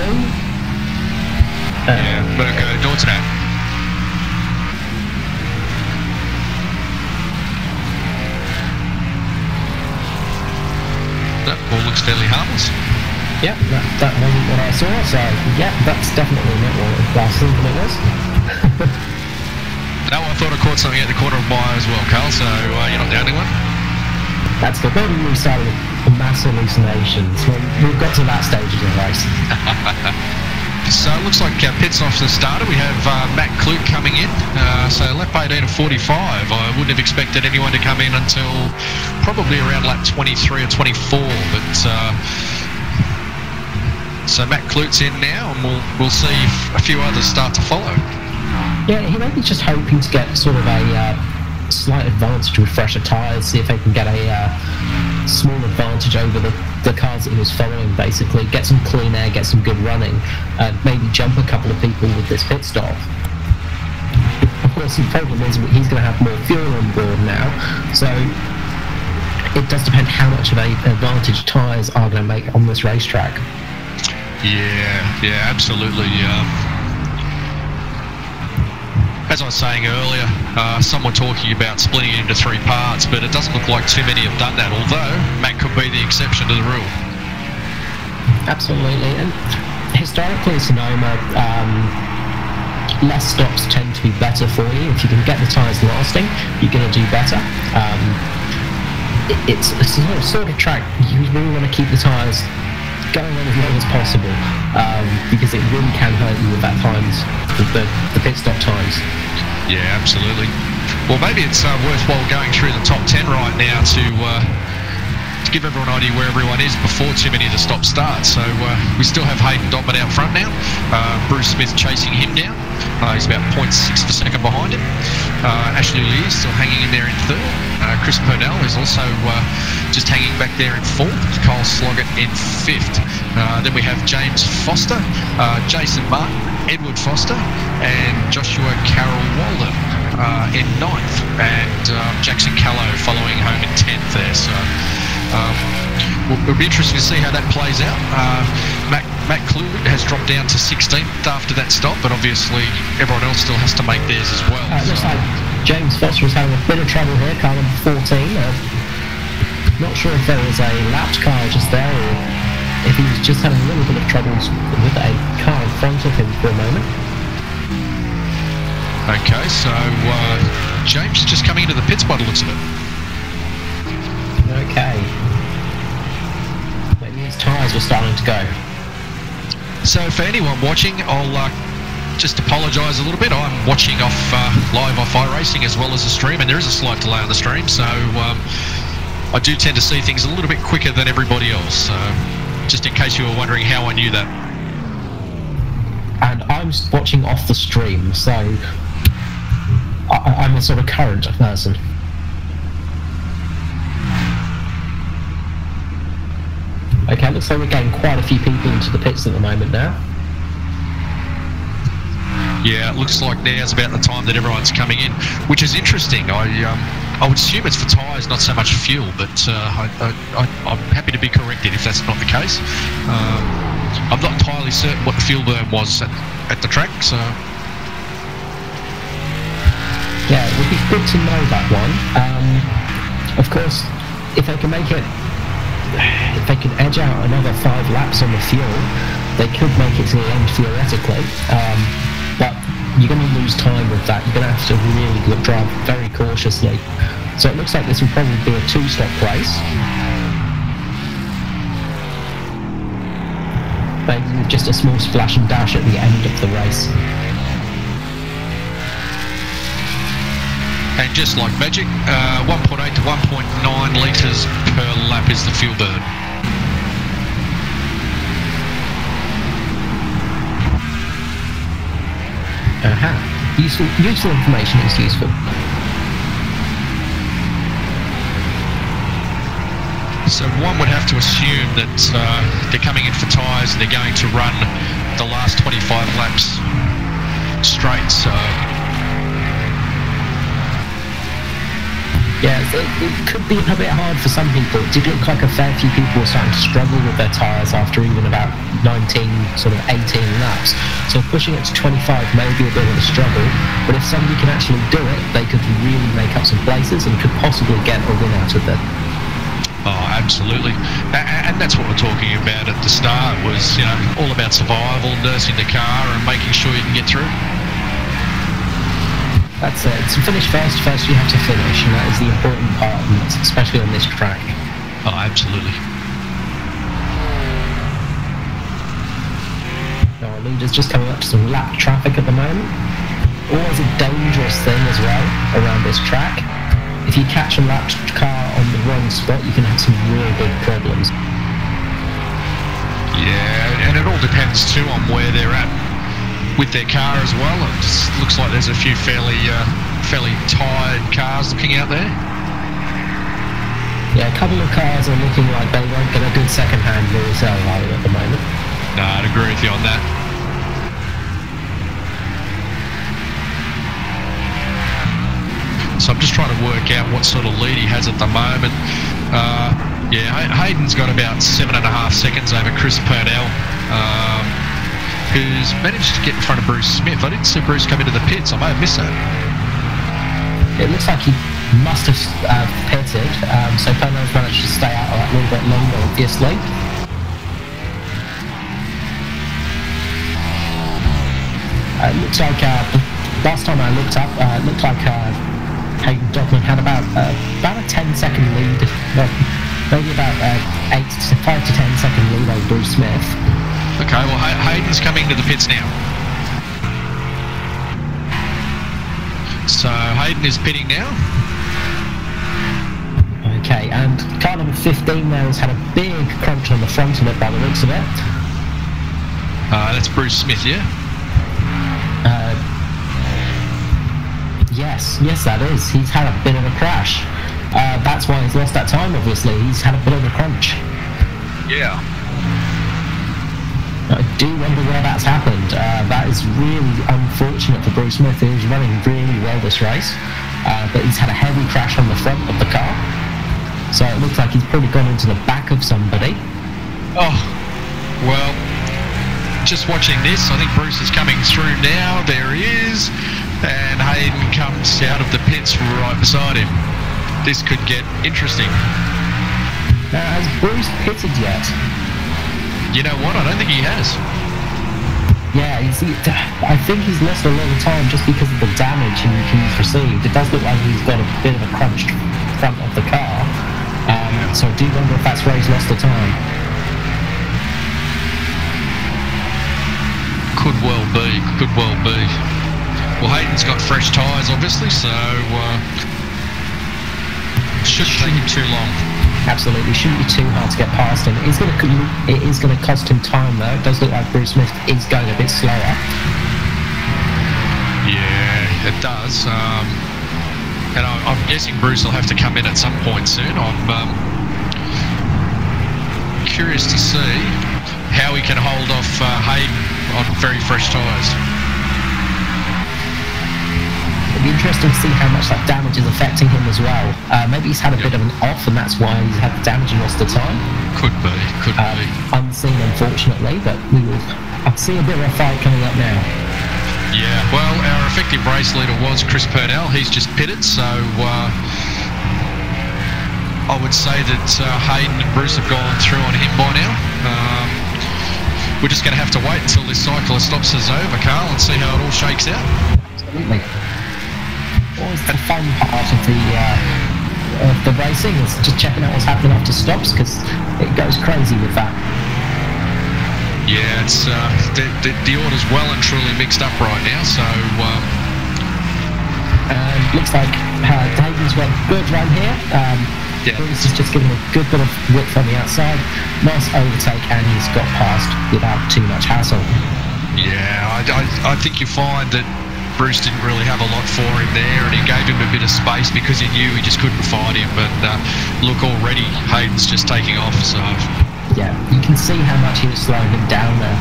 Yeah, better go door to that. That ball looks fairly harmless. Yep, that wasn't what I saw, so yeah, that's definitely not what I was thinking it was. No, I thought I caught something at the corner of my eye as well, Carl, so you're not the only one. That's good. Maybe we started with mass hallucinations. We've got to that stage of the race. So it looks like pit stops have started. We have Matt Clute coming in. So lap 18 of 45. I wouldn't have expected anyone to come in until probably around lap 23 or 24. But so Matt Clute's in now, and we'll see if a few others start to follow. Yeah, he may be just hoping to get sort of a slight advantage with fresher tyres, see if they can get a small advantage over the cars that he was following, basically. Get some clean air, get some good running, maybe jump a couple of people with this pit stop. Of course, the problem is he's going to have more fuel on board now, so it does depend how much of an advantage tyres are going to make on this racetrack. Yeah, absolutely. As I was saying earlier, some were talking about splitting it into 3 parts, but it doesn't look like too many have done that, although Matt could be the exception to the rule. Absolutely, and historically Sonoma, less stops tend to be better for you. If you can get the tyres lasting, you're going to do better. It's a sort of track you really want to keep the tyres going on as long as possible, because it really can hurt you with that times, the pit stop times. Yeah, absolutely. Well, maybe it's worthwhile going through the top 10 right now to give everyone an idea where everyone is before too many of the stops start. So we still have Hayden Dotman out front now. Bruce Smith chasing him down. He's about 0.6 per second behind him. Ashley Lee is still hanging in there in 3rd. Chris Purnell is also just hanging back there in 4th. Kyle Sloggett in 5th. Then we have James Foster, Jason Martin, Edward Foster, and Joshua Carroll Walden in 9th. And Jackson Callow following home in 10th there. So it'll be interesting to see how that plays out. Matt Clute has dropped down to 16th after that stop, but obviously everyone else still has to make theirs as well. It looks like James Foster is having a bit of trouble here, car number 14. Not sure if there was a lapped car just there, or if he was just having a little bit of troubles with a car in front of him for a moment. Okay, so James is just coming into the pits by the looks of it. Okay. Maybe his tyres were starting to go. So for anyone watching, I'll just apologise a little bit. I'm watching off live off iRacing as well as the stream, and there is a slight delay on the stream, so I do tend to see things a little bit quicker than everybody else. So just in case you were wondering how I knew that. And I'm watching off the stream, so I'm a sort of current person. Okay, looks like we're getting quite a few people into the pits at the moment now. Yeah, it looks like now's about the time that everyone's coming in, which is interesting. I would assume it's for tyres, not so much fuel, but I'm happy to be corrected if that's not the case. I'm not entirely certain what the fuel burn was at the track, so... Yeah, it would be good to know that one. Of course, if they can edge out another 5 laps on the fuel, they could make it to the end theoretically. But you're going to lose time with that. You're going to have to really drive very cautiously. So it looks like this will probably be a 2-stop race. Maybe with just a small splash and dash at the end of the race. And just like magic, 1.8 to 1.9 litres per lap is the fuel burn. Useful information is useful. So one would have to assume that they're coming in for tyres and they're going to run the last 25 laps straight, so... Yeah, it could be a bit hard for some people. It did look like a fair few people were starting to struggle with their tyres after even about 19, sort of 18 laps. So pushing it to 25 may be a bit of a struggle, but if somebody can actually do it, they could really make up some places and could possibly get a win out of it. Oh, absolutely. And that's what we're talking about at the start, was, you know, all about survival, nursing the car and making sure you can get through. That's it. To finish first you have to finish, and that is the important part, especially on this track. Oh, absolutely. Our leader's just coming up to some lap traffic at the moment. Always a dangerous thing as well around this track. If you catch a lapped car on the wrong spot, you can have some real big problems. Yeah, and it all depends too on where they're at with their car as well. It looks like there's a few fairly tired cars looking out there. Yeah, a couple of cars are looking like they won't get a good second-hand resale value at the moment. No, I'd agree with you on that. So I'm just trying to work out what sort of lead he has at the moment. Yeah, Hayden's got about 7.5 seconds over Chris Purnell, who's managed to get in front of Bruce Smith. I didn't see Bruce come into the pits. I may have missed that. It looks like he must have pitted, so Purnell's managed to stay out a little bit longer, obviously. It looks like, last time I looked up, it looked like Hayden Dogman had about a 10-second lead, maybe about 5 to 10 second lead over Bruce Smith. Okay, well, Hayden's coming to the pits now. So Hayden is pitting now. Okay, and car number 15 there has had a big crunch on the front of it by the looks of it. That's Bruce Smith, yeah? Yes, that is. He's had a bit of a crash. That's why he's lost that time, obviously. He's had a bit of a crunch. Yeah. I do wonder where that's happened. That is really unfortunate for Bruce Smith, who was running really well this race, but he's had a heavy crash on the front of the car, so it looks like he's probably gone into the back of somebody. Oh, well, just watching this, I think Bruce is coming through now. There he is, and Hayden comes out of the pits right beside him. This could get interesting. Now, has Bruce pitted yet? You know what? I don't think he has. Yeah, I think he's lost a lot of time just because of the damage he's received. It does look like he's got a bit of a crunched front of the car. So I do wonder if that's where he's lost the time. Could well be. Could well be. Well, Hayden's got fresh tyres, obviously, so shouldn't take him too long. Absolutely, shouldn't be too hard to get past him. It is going to cost him time, though. It does look like Bruce Smith is going a bit slower. Yeah, it does. And I'm guessing Bruce will have to come in at some point soon. I'm curious to see how he can hold off Hayden on very fresh tyres. It'd be interesting to see how much that damage is affecting him as well. Maybe he's had a bit of an off, and that's why he's had the damage and lost the time. Could be. scene, unfortunately, but I see a bit of a fight coming up now. Yeah, well, our effective race leader was Chris Purnell. He's just pitted, so I would say that Hayden and Bruce have gone through on him by now. We're just going to have to wait until this cyclist stops us over, Carl, and see how it all shakes out. Absolutely. Always the fun part of the racing is just checking out what's happening after stops, because it goes crazy with that. Yeah, it's the order's well and truly mixed up right now, so... looks like Hayden's got a good run here. Yeah. Bruce has just given a good bit of width on the outside. Nice overtake, and he's got past without too much hassle. Yeah, I think you find that Bruce didn't really have a lot for him there, and he gave him a bit of space because he knew he just couldn't fight him. But look, already Hayden's just taking off, so... Yeah, you can see how much he was slowing him down there.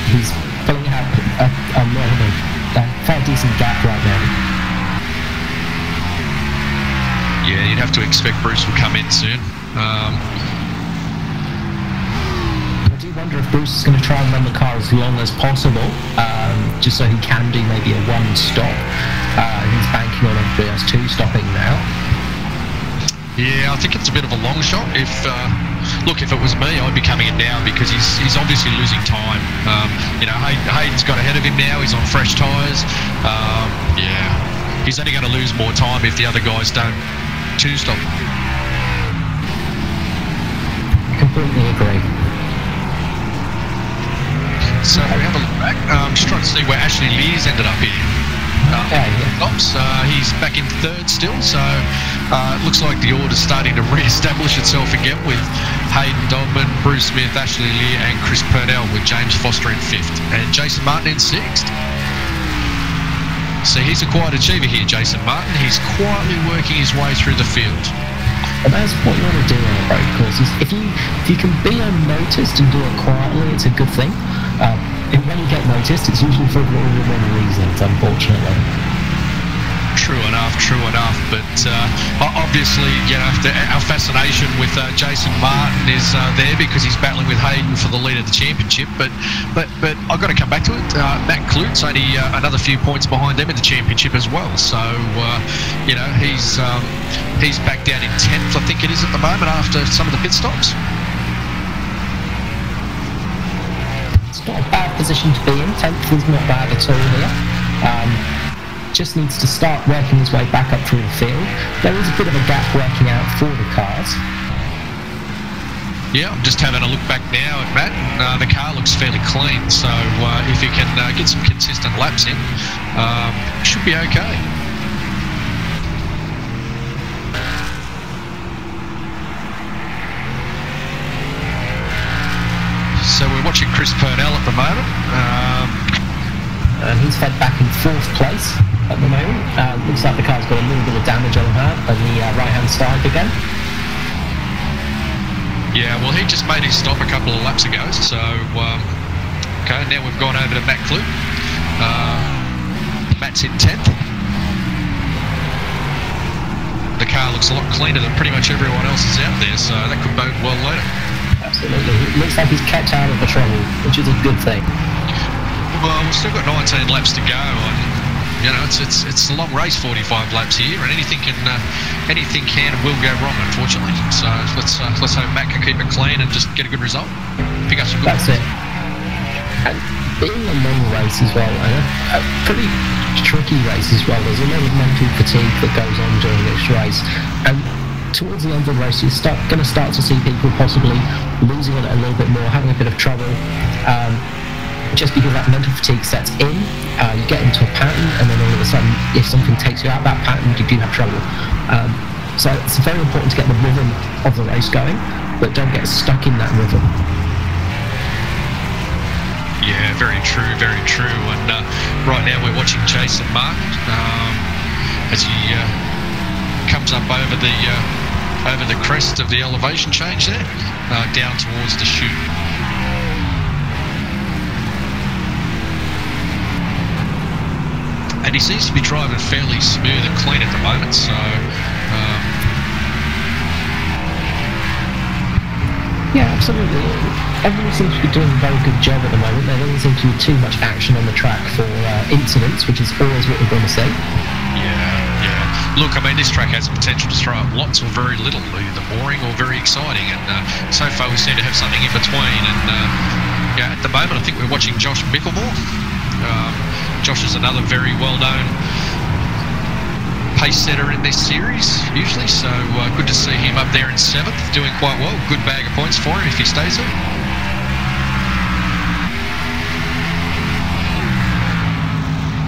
He's pulling out a fair decent gap right now. Yeah, you'd have to expect Bruce will come in soon. I do wonder if Bruce is going to try and run the car as long as possible, just so he can do maybe a one-stop. He's banking on a BS2 stopping now. Yeah, I think it's a bit of a long shot. Look, if it was me, I'd be coming in now because he's obviously losing time. Hayden's got ahead of him now. He's on fresh tyres. Yeah, he's only going to lose more time if the other guys don't two-stop. Completely agree. So we have a look back. Just trying to see where Ashley Lear's ended up here. Stops. He's back in third still, so it looks like the order's starting to re-establish itself again with Hayden Dodman, Bruce Smith, Ashley Lear and Chris Purnell, with James Foster in fifth and Jason Martin in sixth. So he's a quiet achiever here, Jason Martin. He's quietly working his way through the field. And that's what you want to do on a road course. If you can be unnoticed and do it quietly, it's a good thing. And when you get noticed, it's usually for all the wrong reasons, unfortunately. True enough. But obviously, our fascination with Jason Martin is there because he's battling with Hayden for the lead of the championship. But I've got to come back to it. Matt Klute's only another few points behind them in the championship as well. So he's back down in 10th, I think it is at the moment, after some of the pit stops. It's not a bad position to be in. 10th is not bad at all here. Just needs to start working his way back up through the field. There is a bit of a gap working out for the cars. Yeah, I'm just having a look back now at Matt, and the car looks fairly clean, so if he can get some consistent laps in, should be okay. So we're watching Chris Purnell at the moment. And he's fed back in fourth place at the moment. Looks like the car's got a little bit of damage on her on the right-hand side again. Yeah, well, he just made his stop a couple of laps ago, so okay, now we've gone over to Matt Klute. Matt's in 10th. The car looks a lot cleaner than pretty much everyone else is out there, so that could bode well later. Absolutely. It looks like he's kept out of the trouble, which is a good thing. Well, we've still got 19 laps to go, and it's a long race, 45 laps here, and anything can and will go wrong, unfortunately. So let's hope Matt can keep it clean and just get a good result, pick up some good. That's it. And being a long race as well, and a pretty tricky race as well. There's a lot of mental fatigue that goes on during this race, and towards the end of the race, you're going to start to see people possibly losing on it a little bit more, having a bit of trouble. Just because that mental fatigue sets in, you get into a pattern, and then all of a sudden, if something takes you out of that pattern, you do have trouble. So it's very important to get the rhythm of the race going, but don't get stuck in that rhythm. Yeah, very true, very true. And right now we're watching Jason Martin as he comes up over the crest of the elevation change there, down towards the chute. And he seems to be driving fairly smooth and clean at the moment, so Yeah, absolutely. Everyone seems to be doing a very good job at the moment. There doesn't seem to be too much action on the track for incidents, which is always what we're going to see. Yeah. Look, I mean, this track has the potential to throw up lots or very little, either boring or very exciting, and so far we seem to have something in between. And yeah, at the moment, I think we're watching Josh Mickelmore. Josh is another very well-known pace setter in this series, usually, so good to see him up there in 7th, doing quite well. Good bag of points for him if he stays there.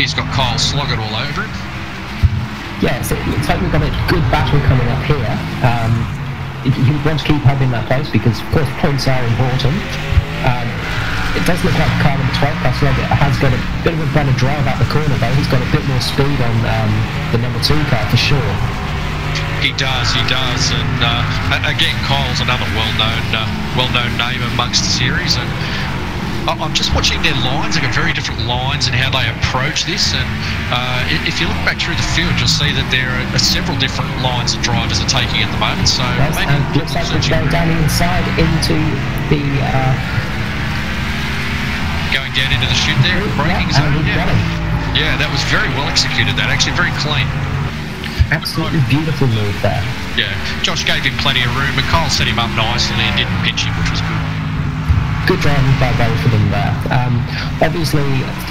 He's got Kyle Sloggett all over him. Yeah, so it looks like we've got a good battle coming up here. You want to keep having that place because, of course, points are important. It does look like car number 12, Sloggett, has got a bit of a better drive out the corner, though. He's got a bit more speed on the number 2 car for sure. He does, and again, Kyle's another well-known name amongst the series, and I'm just watching their lines. They've got very different lines and how they approach this, and if you look back through the field, you'll see that there are several different lines that drivers are taking at the moment. So yes, maybe and looks like we're going down the inside into the going down into the chute there, braking zone. Yeah, that was very well executed. That actually very clean. Absolutely beautiful move there. Yeah, Josh gave him plenty of room, but Kyle set him up nicely and didn't pinch him, which was good. Good driving by both of them there. Obviously,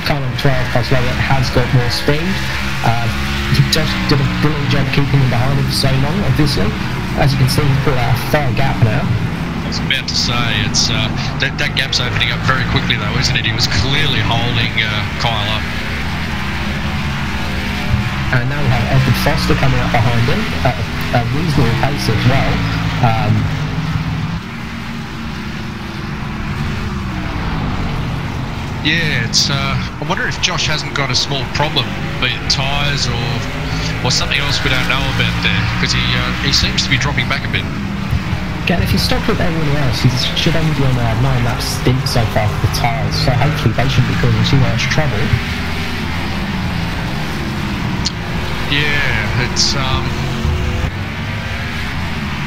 car number 12, Sloggett, has got more speed. He just did a brilliant job keeping him behind him for so long, obviously. As you can see, he's put out a fair gap now. I was about to say, it's that gap's opening up very quickly, though, isn't it? He was clearly holding Kyle up. And now we have Edward Foster coming up behind him at a reasonable pace as well. Yeah, it's. I wonder if Josh hasn't got a small problem, be it tyres or something else we don't know about there, because he seems to be dropping back a bit. Again, if you stop with everyone else, he should only be on a 9-lap stint so far for the tyres, so hopefully they shouldn't be causing too much trouble. Yeah, it's.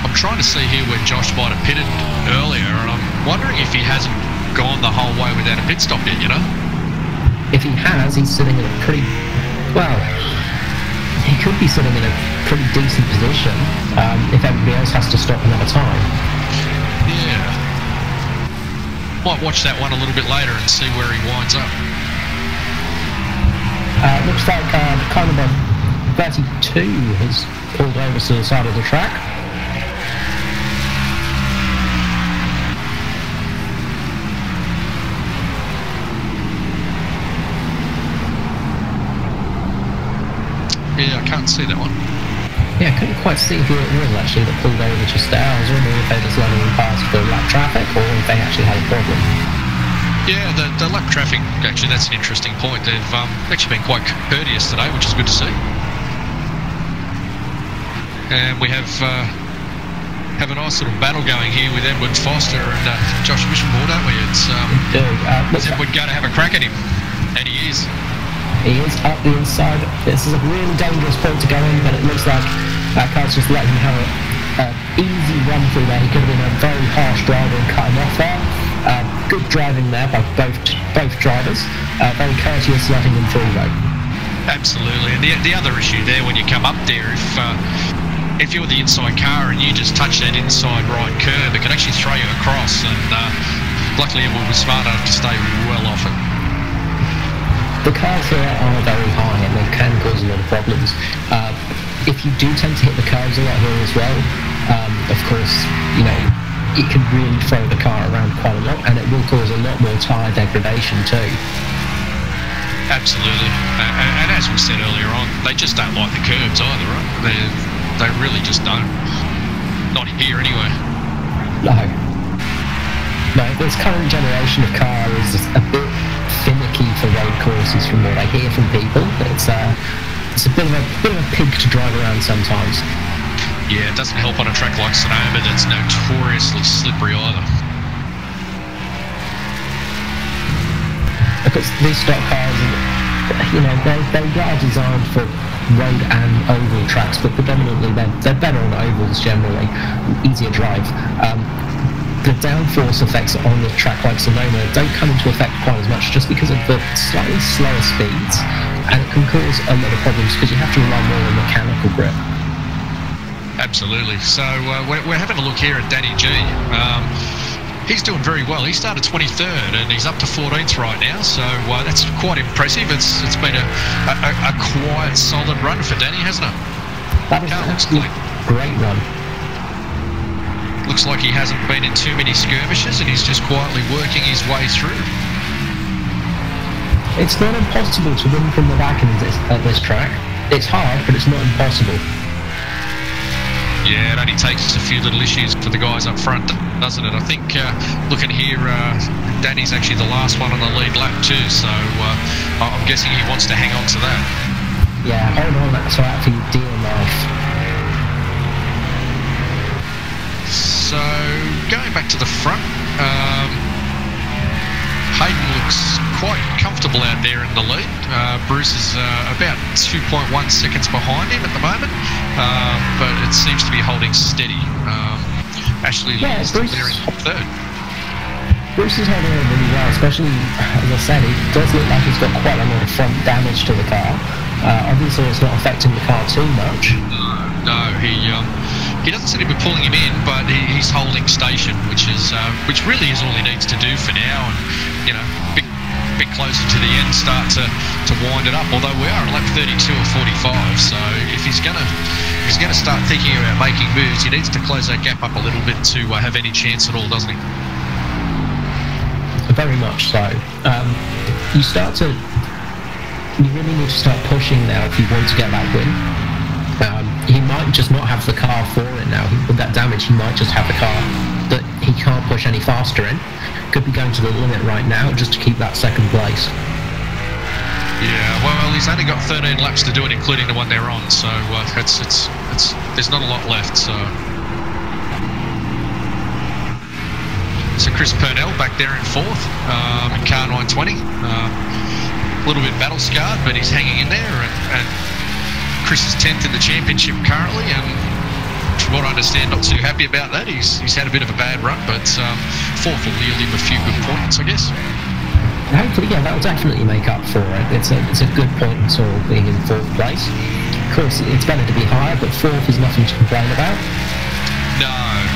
I'm trying to see here where Josh might have pitted earlier, and I'm wondering if he hasn't gone the whole way without a pit stop yet, you know? If he has, he's sitting in a pretty. Well, he could be sitting in a pretty decent position if everybody else has to stop another time. Yeah. Might watch that one a little bit later and see where he winds up. Looks like car number 32 has pulled over to the side of the track. Yeah, I can't see that one. Yeah, I couldn't quite see who it was actually that pulled over just there. I was wondering if they were just letting them pass for lap traffic or if they actually had a problem. Yeah, the lap traffic, actually, that's an interesting point. They've actually been quite courteous today, which is good to see. And we have a nice little battle going here with Edward Foster and Josh Mickelmore, don't we? It's is Edward going to have a crack at him? And he is. He is up the inside. This is a really dangerous point to go in, but it looks like Carl's just letting him have an easy run through there. He could have been a very harsh driver and cut him off there. Good driving there by both drivers. Very courteous letting him through though. Absolutely, and the other issue there when you come up there, if you're the inside car and you just touch that inside right curb, it can actually throw you across, and luckily everyone was smart enough to stay well off it. The cars here are very high and they can cause a lot of problems. If you do tend to hit the curves a lot here as well, of course, you know, it can really throw the car around quite a lot, and it will cause a lot more tyre degradation too. Absolutely, and as we said earlier on, they just don't like the curbs either, right? They really just don't. Not here anyway. No, this current generation of car is a bit finicky for road courses from what I hear from people. It's a bit of a pig to drive around sometimes. Yeah, it doesn't help on a track like Sonoma that's notoriously slippery either. Because these stock cars, you know, they are designed for road and oval tracks, but predominantly they're better on ovals generally, easier drive. the downforce effects on the track like Sonoma don't come into effect quite as much just because of the slightly slower speeds, and it can cause a lot of problems because you have to rely more on mechanical grip. Absolutely. So we're having a look here at Danny G. He's doing very well. He started 23rd and he's up to 14th right now, so that's quite impressive. It's been a quiet, solid run for Danny, hasn't it? That was actually a great run. Looks like he hasn't been in too many skirmishes and he's just quietly working his way through. It's not impossible to win from the back at this track. It's hard, but it's not impossible. Yeah, it only takes a few little issues for the guys up front, doesn't it? I think, looking here, Danny's actually the last one on the lead lap too, so I'm guessing he wants to hang on to that. Yeah, hold on to that for your dear life. So, going back to the front, Hayden looks quite comfortable out there in the lead. Bruce is about 2.1 seconds behind him at the moment, but it seems to be holding steady. Ashley is still there in third. Bruce is holding it really well, especially, as I said, it does look like he's got quite a lot of front damage to the car. Obviously it's not affecting the car too much. No, he doesn't seem to be pulling him in, but he's holding station, which really is all he needs to do for now. And you know, bit closer to the end, start to wind it up. Although we are at lap 32 or 45, so if he's gonna start thinking about making moves, he needs to close that gap up a little bit to have any chance at all, doesn't he? Very much so. You really need to start pushing now if you want to get that win. He might just not have the car for it now. With that damage, he might just have the car that he can't push any faster in. Could be going to the limit right now just to keep that second place. Yeah, well, he's only got 13 laps to do it, including the one they're on, so there's not a lot left. So Chris Purnell back there in fourth in car 920. A little bit battle scarred, but he's hanging in there, and Chris is 10th in the championship currently, and from what I understand, not too happy about that. He's had a bit of a bad run, but fourth will yield him a few good points, I guess. Hopefully, yeah, that will definitely make up for it. It's a good point until being in fourth place. Of course, it's better to be higher, but fourth is nothing to complain about.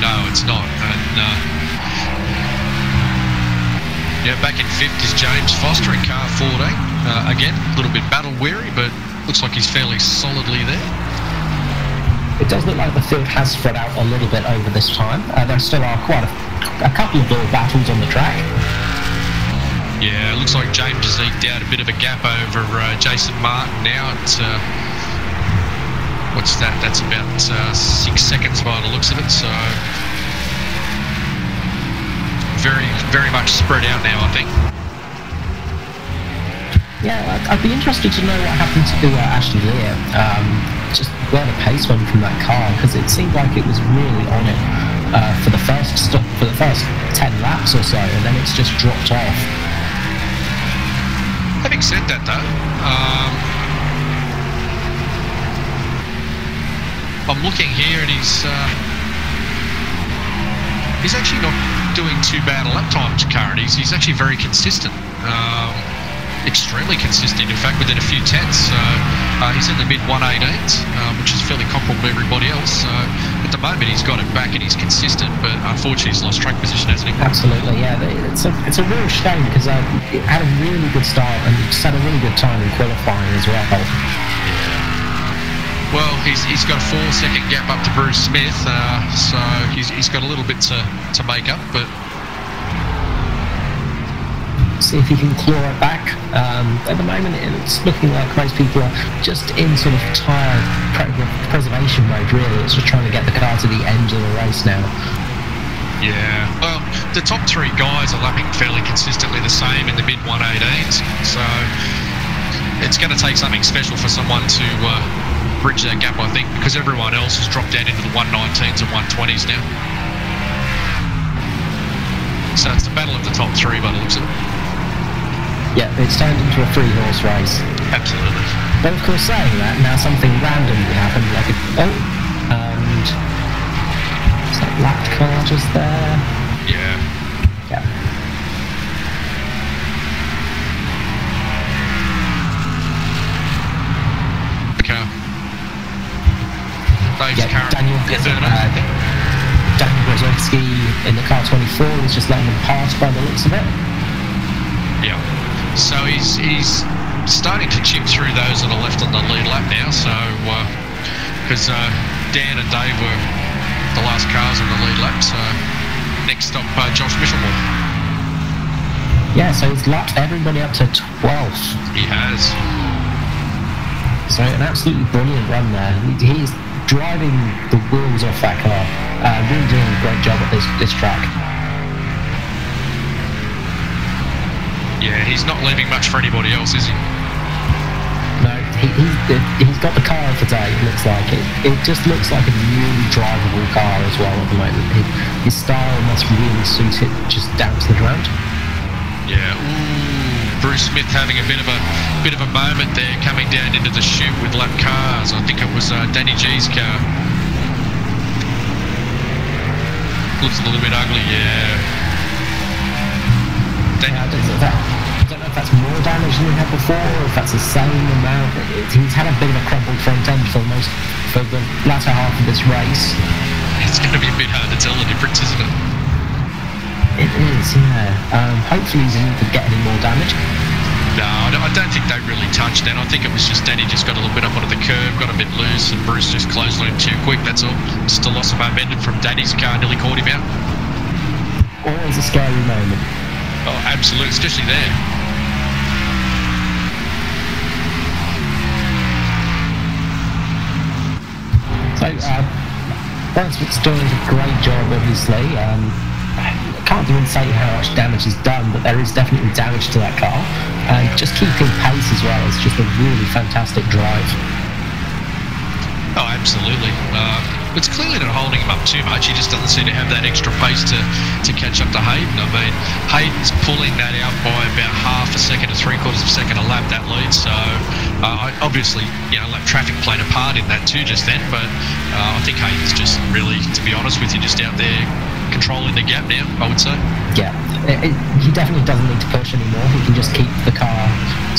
No, it's not. And yeah, back in fifth is James Foster in car 14. Again, a little bit battle weary, but looks like he's fairly solidly there. It does look like the field has spread out a little bit over this time. There still are quite a couple of little battles on the track. Yeah, it looks like James has eked out a bit of a gap over Jason Martin now. What's that? That's about 6 seconds by the looks of it. So very much spread out now, I think. Yeah, I'd be interested to know what happened to Ashley Lear. Just where the pace went from that car, because it seemed like it was really on it for the first 10 laps or so, and then it's just dropped off. Having said that, though, I'm looking here, and he's actually not doing too bad a lap times current. He's actually very consistent. Extremely consistent, in fact, within a few tenths. He's in the mid-118s, which is fairly comparable to everybody else. So at the moment, he's got it back and he's consistent, but unfortunately, he's lost track position, hasn't he? Absolutely, yeah. It's a real shame because he had a really good start and just had a really good time in qualifying as well. Well, he's got a 4-second gap up to Bruce Smith, so he's got a little bit to make up, but see if he can claw it back. At the moment, it's looking like most people are just in sort of tyre preservation mode, really. It's just trying to get the car to the end of the race now. Yeah, well, the top three guys are lapping fairly consistently the same in the mid-118s, so it's going to take something special for someone to bridge that gap, I think, because everyone else has dropped down into the 119s and 120s now. So it's the battle of the top three by the looks of it. Yeah, it's turned into a three-horse race. Absolutely. But of course, saying that, now something randomly happened, and is that lapped car just there? Yeah. Yeah. Dave's car. Daniel Grozowski in the car 24 is just letting him pass by the looks of it. Yeah. So he's starting to chip through those that are left on the lead lap now. So because Dan and Dave were the last cars on the lead lap. So next stop, Josh Mitchellmore. Yeah, so he's lapped everybody up to 12th. He has. So an absolutely brilliant run there. He's driving the wheels off that car. Really doing a great job at this track. Yeah, he's not leaving much for anybody else, is he? No, he's got the car of the day, it looks like. It just looks like a really drivable car as well at the moment. His style must really suit it just down to the ground. Yeah, ooh, Bruce Smith having a bit of a moment there, coming down into the chute with lap cars. I think it was Danny G's car. Looks a little bit ugly, yeah. I don't know if that's more damage than he had before, or if that's the same amount. He's had a bit of a crumpled front end for the latter half of this race. It's going to be a bit hard to tell the difference, isn't it? It is, yeah. Hopefully he didn't get any more damage. No, I don't think they really touched that. I think it was just Danny just got a little bit up onto the curb, got a bit loose, and Bruce just closed on him too quick, that's all. Just a loss of momentum from Danny's car, nearly caught him out. Always a scary moment. Oh, absolutely, especially there. So, Brunswick's doing a great job, obviously. Can't even say how much damage is done, but there is definitely damage to that car. And just keeping pace as well is just a really fantastic drive. Oh, absolutely. It's clearly not holding him up too much. He just doesn't seem to have that extra pace to catch up to Hayden. I mean, Hayden's pulling that out by about half a second to 3/4 of a second a lap, that lead. So obviously, lap traffic played a part in that too just then. But I think Hayden's just really, to be honest with you, just out there controlling the gap now, I would say. Yeah, he definitely doesn't need to push anymore. He can just keep the car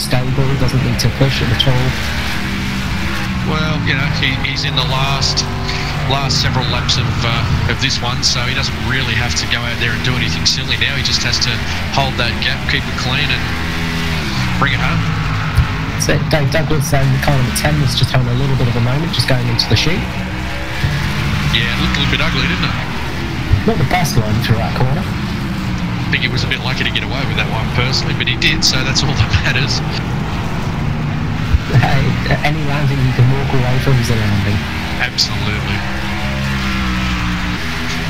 stable. He doesn't need to push it at all. Well, he's in the last several laps of this one, so he doesn't really have to go out there and do anything silly now. He just has to hold that gap, keep it clean, and bring it home. So Dave Douglas saying the car number 10 was just having a little bit of a moment, just going into the chute. Yeah, it looked a little bit ugly, didn't it? Not the best line through that corner. I think he was a bit lucky to get away with that one personally, but he did, so that's all that matters. Hey, any landing you can walk away from is a landing. Absolutely.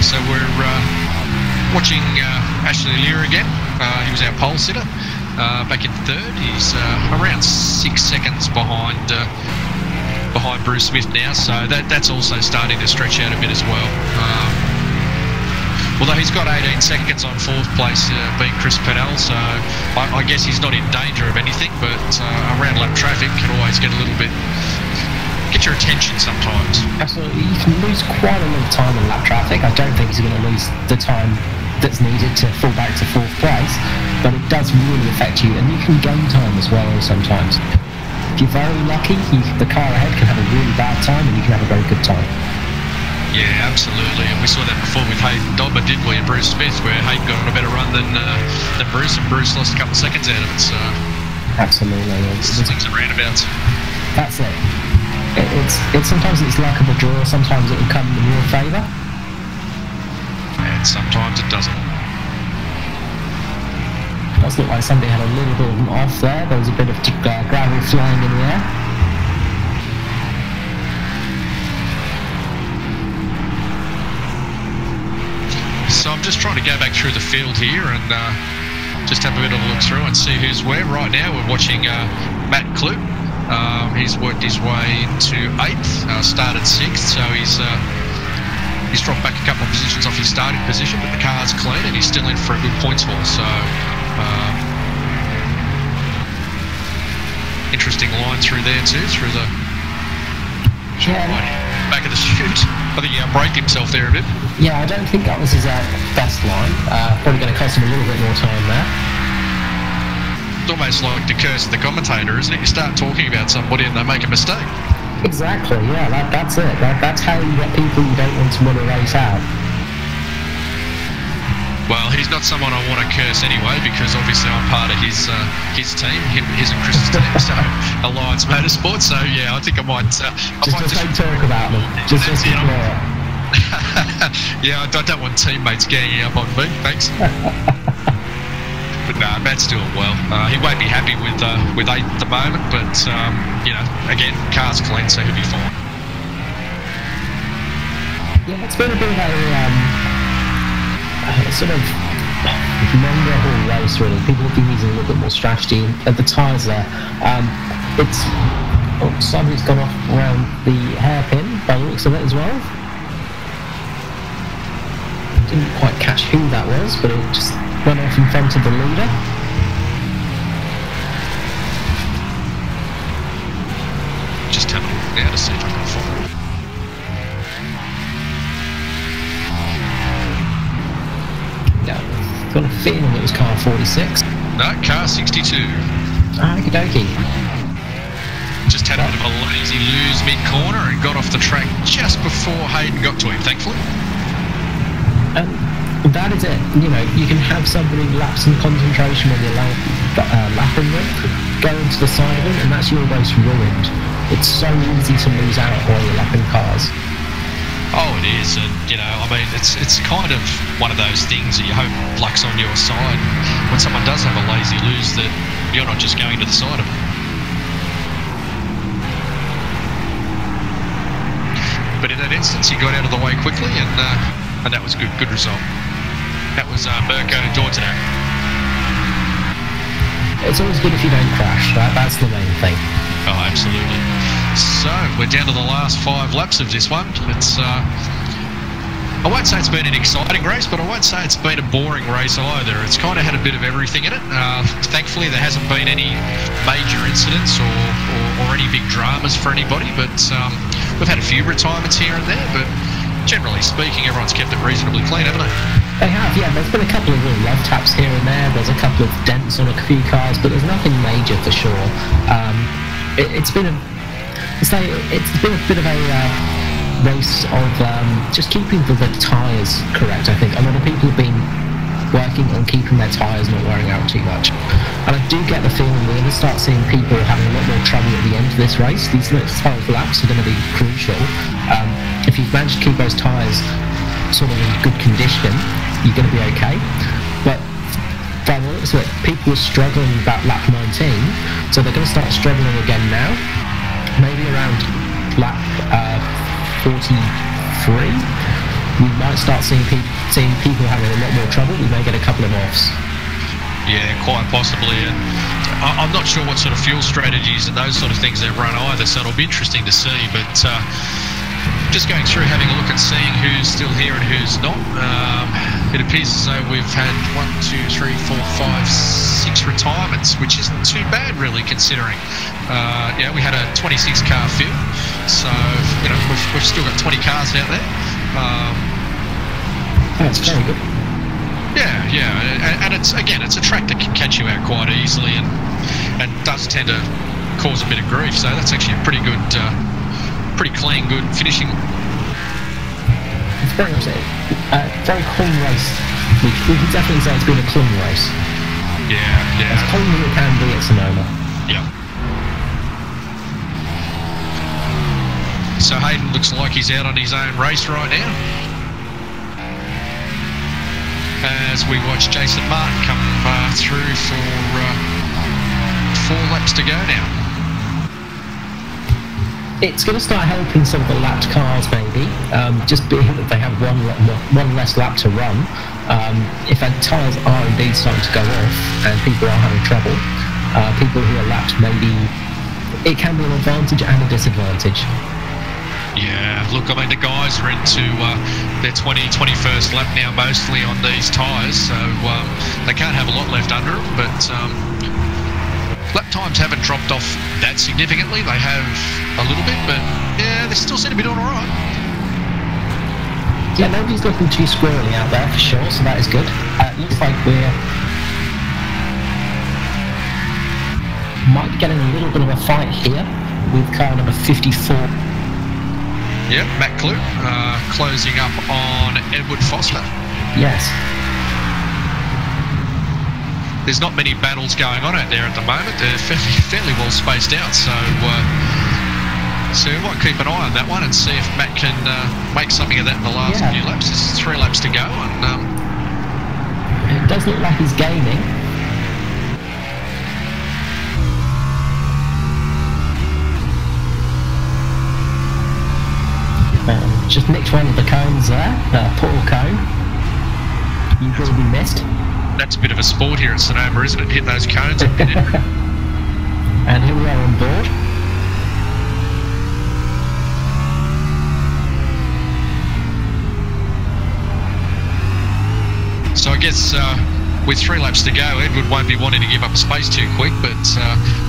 So we're watching Ashley Lear again. He was our pole sitter back in third. He's around 6 seconds behind Bruce Smith now, so that's also starting to stretch out a bit as well. Although he's got 18 seconds on fourth place, being Chris Pennell, so I guess he's not in danger of anything, but around lap traffic can always get a little bit, get your attention sometimes. Absolutely, you can lose quite a lot of time in lap traffic. I don't think he's going to lose the time that's needed to fall back to fourth place, but it does really affect you, and you can gain time as well sometimes. If you're very lucky, the car ahead can have a really bad time, and you can have a very good time. Yeah, absolutely, and we saw that before with Hayden Dobber, didn't we, and Bruce Smith, where Hayden got on a better run than Bruce, and Bruce lost a couple of seconds out of it, so... Absolutely. Swings and roundabouts. That's it. It's sometimes it's luck of the draw, sometimes it will come in your favour. And sometimes it doesn't. It does look like somebody had a little bit of an off there. There was a bit of gravel flying in the air. So I'm just trying to go back through the field here and just have a bit of a look through and see who's where. Right now we're watching Matt Kloop. He's worked his way into 8th, started 6th, so he's dropped back a couple of positions off his starting position, but the car's clean and he's still in for a good points haul. So interesting line through there too, through the back of the chute. I think he outbraked himself there a bit. Yeah, I don't think that was his best line. Probably going to cost him a little bit more time there. It's almost like the curse of the commentator, isn't it? You start talking about somebody and they make a mistake. Exactly, yeah, that's it. That's how you get people you don't want to win a race out. Well, he's not someone I want to curse anyway, because obviously I'm part of his team, his and Chris's team, so Alliance Motorsport. So yeah, I think I might. Just don't talk about them. Just ignore it. Yeah, I don't want teammates ganging up on me. Thanks. But no, Matt's doing well. He won't be happy with 8th at the moment, but you know, again, car's clean, so he'll be fine. Yeah, it's been a bit of a sort of longer haul race, really. People have been using a little bit more strategy at the tyres there. It's somebody's gone off around the hairpin by the looks of it as well. Didn't quite catch who that was, but it just went off in front of the leader. Just have a look now to see if I can find it. Got a feeling it was car 46. No, car 62. Okie dokie. Just had a bit of a lazy lose mid-corner and got off the track just before Hayden got to him, thankfully. And that is it. You know, you can have somebody lapse in concentration when you're lapping them, go into the side of them, and that's your race ruined. It's so easy to lose out while you're lapping cars. Oh, it is, and you know, I mean, it's kind of one of those things that you hope luck's on your side. When someone does have a lazy lose, that you're not just going to the side of it. But in that instance, he got out of the way quickly, and that was good. Good result. That was Burko Dortino. It's always good if you don't crash. That's the main thing. Oh, absolutely. So we're down to the last 5 laps of this one. It's I won't say it's been an exciting race, but I won't say it's been a boring race either. It's kind of had a bit of everything in it. Thankfully, there hasn't been any major incidents or any big dramas for anybody, but we've had a few retirements here and there, but generally speaking, everyone's kept it reasonably clean, haven't they? They have, yeah. There's been a couple of little love taps here and there. There's a couple of dents on a few cars, but there's nothing major for sure. It's been a bit of a race of just keeping the tyres correct, I think. A lot of people have been working on keeping their tyres not wearing out too much. And I do get the feeling we're going to start seeing people having a lot more trouble at the end of this race. These next 5 laps are going to be crucial. If you've managed to keep those tyres sort of in good condition, you're going to be okay. But by the looks of it, people were struggling about lap 19, so they're going to start struggling again now. Maybe around lap 43, we might start seeing people having a lot more trouble. We may get a couple of offs. Yeah, quite possibly. And I'm not sure what sort of fuel strategies and those sort of things they've run either, so it'll be interesting to see. But just going through, having a look and seeing who's still here and who's not. It appears as though we've had 1, 2, 3, 4, 5, 6 retirements, which isn't too bad really, considering. You know, we had a 26 car field, so you know we've still got 20 cars out there. That's very good. Yeah, and it's a track that can catch you out quite easily, and does tend to cause a bit of grief. So that's actually a pretty good, pretty clean, good finishing. It's very very clean race. We can definitely say it's been a clean race. Yeah. As clean as it can be at Sonoma. Yeah. So Hayden looks like he's out on his own race right now, as we watch Jason Martin come through for 4 laps to go now. It's going to start helping some of the lapped cars, maybe, just being that they have one less lap to run. If their tyres are indeed starting to go off and people are having trouble, people who are lapped, maybe it can be an advantage and a disadvantage. Yeah, look, I mean, the guys are into their 21st lap now, mostly on these tyres, so they can't have a lot left under them, but lap times haven't dropped off that significantly. They have a little bit, but yeah, they still seem to be doing all right. Yeah, nobody's looking too squirrely out there for sure, so that is good. Looks like we're might be getting a little bit of a fight here with car number 54. Yeah, Matt Clute closing up on Edward Foster. Yes. There's not many battles going on out there at the moment. They're fairly well spaced out, so we might keep an eye on that one and see if Matt can make something of that in the last few laps. There's 3 laps to go, and it does look like he's gaining. Just nicked one of the cones there, poor cone. You will be missed. That's a bit of a sport here at Sonoma, isn't it? Hit those cones and hit it. And here we are on board. So I guess with 3 laps to go, Edward won't be wanting to give up space too quick, but...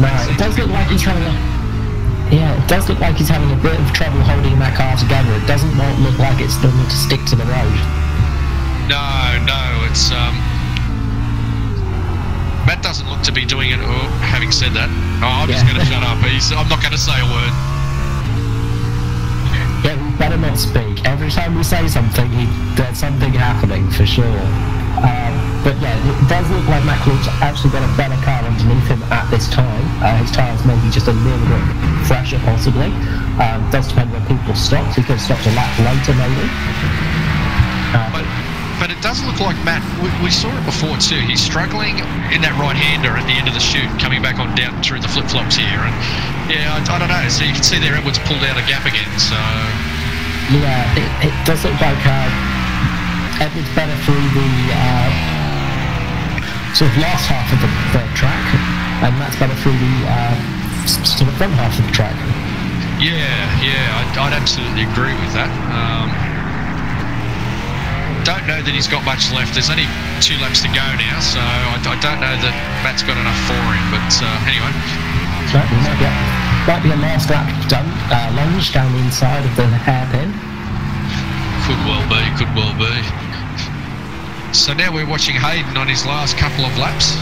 no, it does look like he's having a... Yeah, it does look like he's having a bit of trouble holding that car together. It doesn't look like it's going to stick to the road. No, it's... Matt doesn't look to be doing it. Oh, having said that, I'm just going to shut up. I'm not going to say a word. Yeah, we better not speak. Every time we say something, there's something happening for sure. But yeah, it does look like Matt Clute's actually got a better car underneath him at this time. His tyres maybe just a little bit fresher, possibly. Does depend when people stop. He could have stopped a lap later, maybe. But it does look like Matt, we saw it before too, he's struggling in that right-hander at the end of the chute, coming back on down through the flip-flops here, and yeah, I don't know, so you can see there Edwards pulled out a gap again, so... Yeah, it does look like Edwards better through the sort of last half of the track, and Matt's better through the sort of front half of the track. Yeah, I'd absolutely agree with that. Don't know that he's got much left. There's only 2 laps to go now, so I don't know that Matt's got enough for him, but anyway. So, might be a last lap done, lunge down the inside of the hairpin. Could well be. So now we're watching Hayden on his last couple of laps.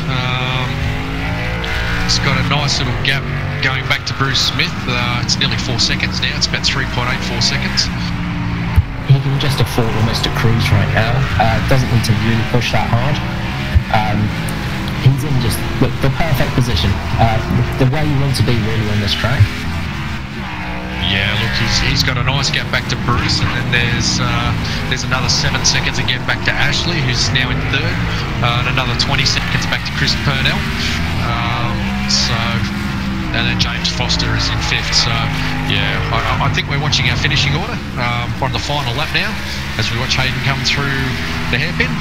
He's got a nice little gap going back to Bruce Smith. It's nearly 4 seconds now. It's about 3.84 seconds. He can just afford almost a cruise right now. Doesn't need to really push that hard. He's in just the perfect position, the way you want to be really on this track. Yeah, look, he's got a nice gap back to Bruce, and then there's another 7 seconds again back to Ashley, who's now in 3rd, and another 20 seconds back to Chris Purnell. And then James Foster is in 5th, so yeah, I think we're watching our finishing order on the final lap now, as we watch Hayden come through the hairpin.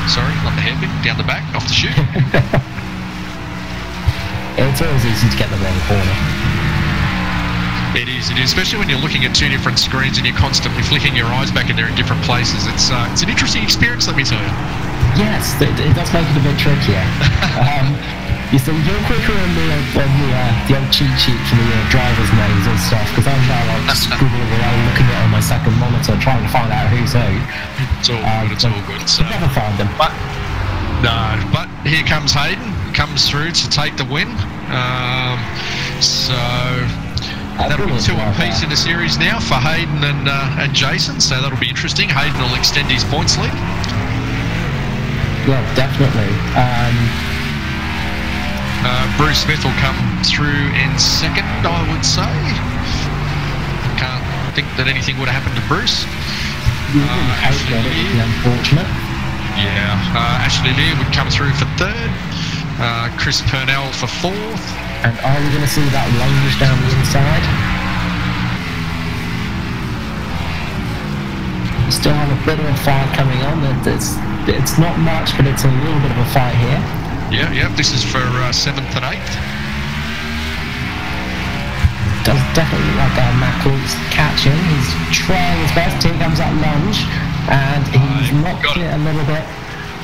Sorry, not the hairpin, down the back, off the chute. It's always easy to get the wrong corner. It is, especially when you're looking at 2 different screens and you're constantly flicking your eyes back and they're in different places. It's an interesting experience, let me tell you. Yes, it does make it a bit trickier. You see, you're quicker on the old cheat sheet for the driver's names and stuff, because I'm now like scribbling around looking at it on my second monitor trying to find out who's who. It's all good. So. Never find them. But here comes Hayden, comes through to take the win. That'll be 2 apiece in the series now for Hayden and Jason, so that'll be interesting. Hayden will extend his points lead. Yeah, definitely. Bruce Smith will come through in 2nd, I would say. Can't think that anything would have happened to Bruce. Ashley Lee, unfortunate. Yeah, Ashley Lee would come through for 3rd. Chris Purnell for 4th. And are we going to see that lunge down the inside? We still have a bit of a fight coming on. It's not much, but it's a little bit of a fight here. Yeah, this is for 7th and 8th. Does definitely look like Matt Clute's catching. He's trying his best. Here comes that lunge, and he's knocked it a little bit.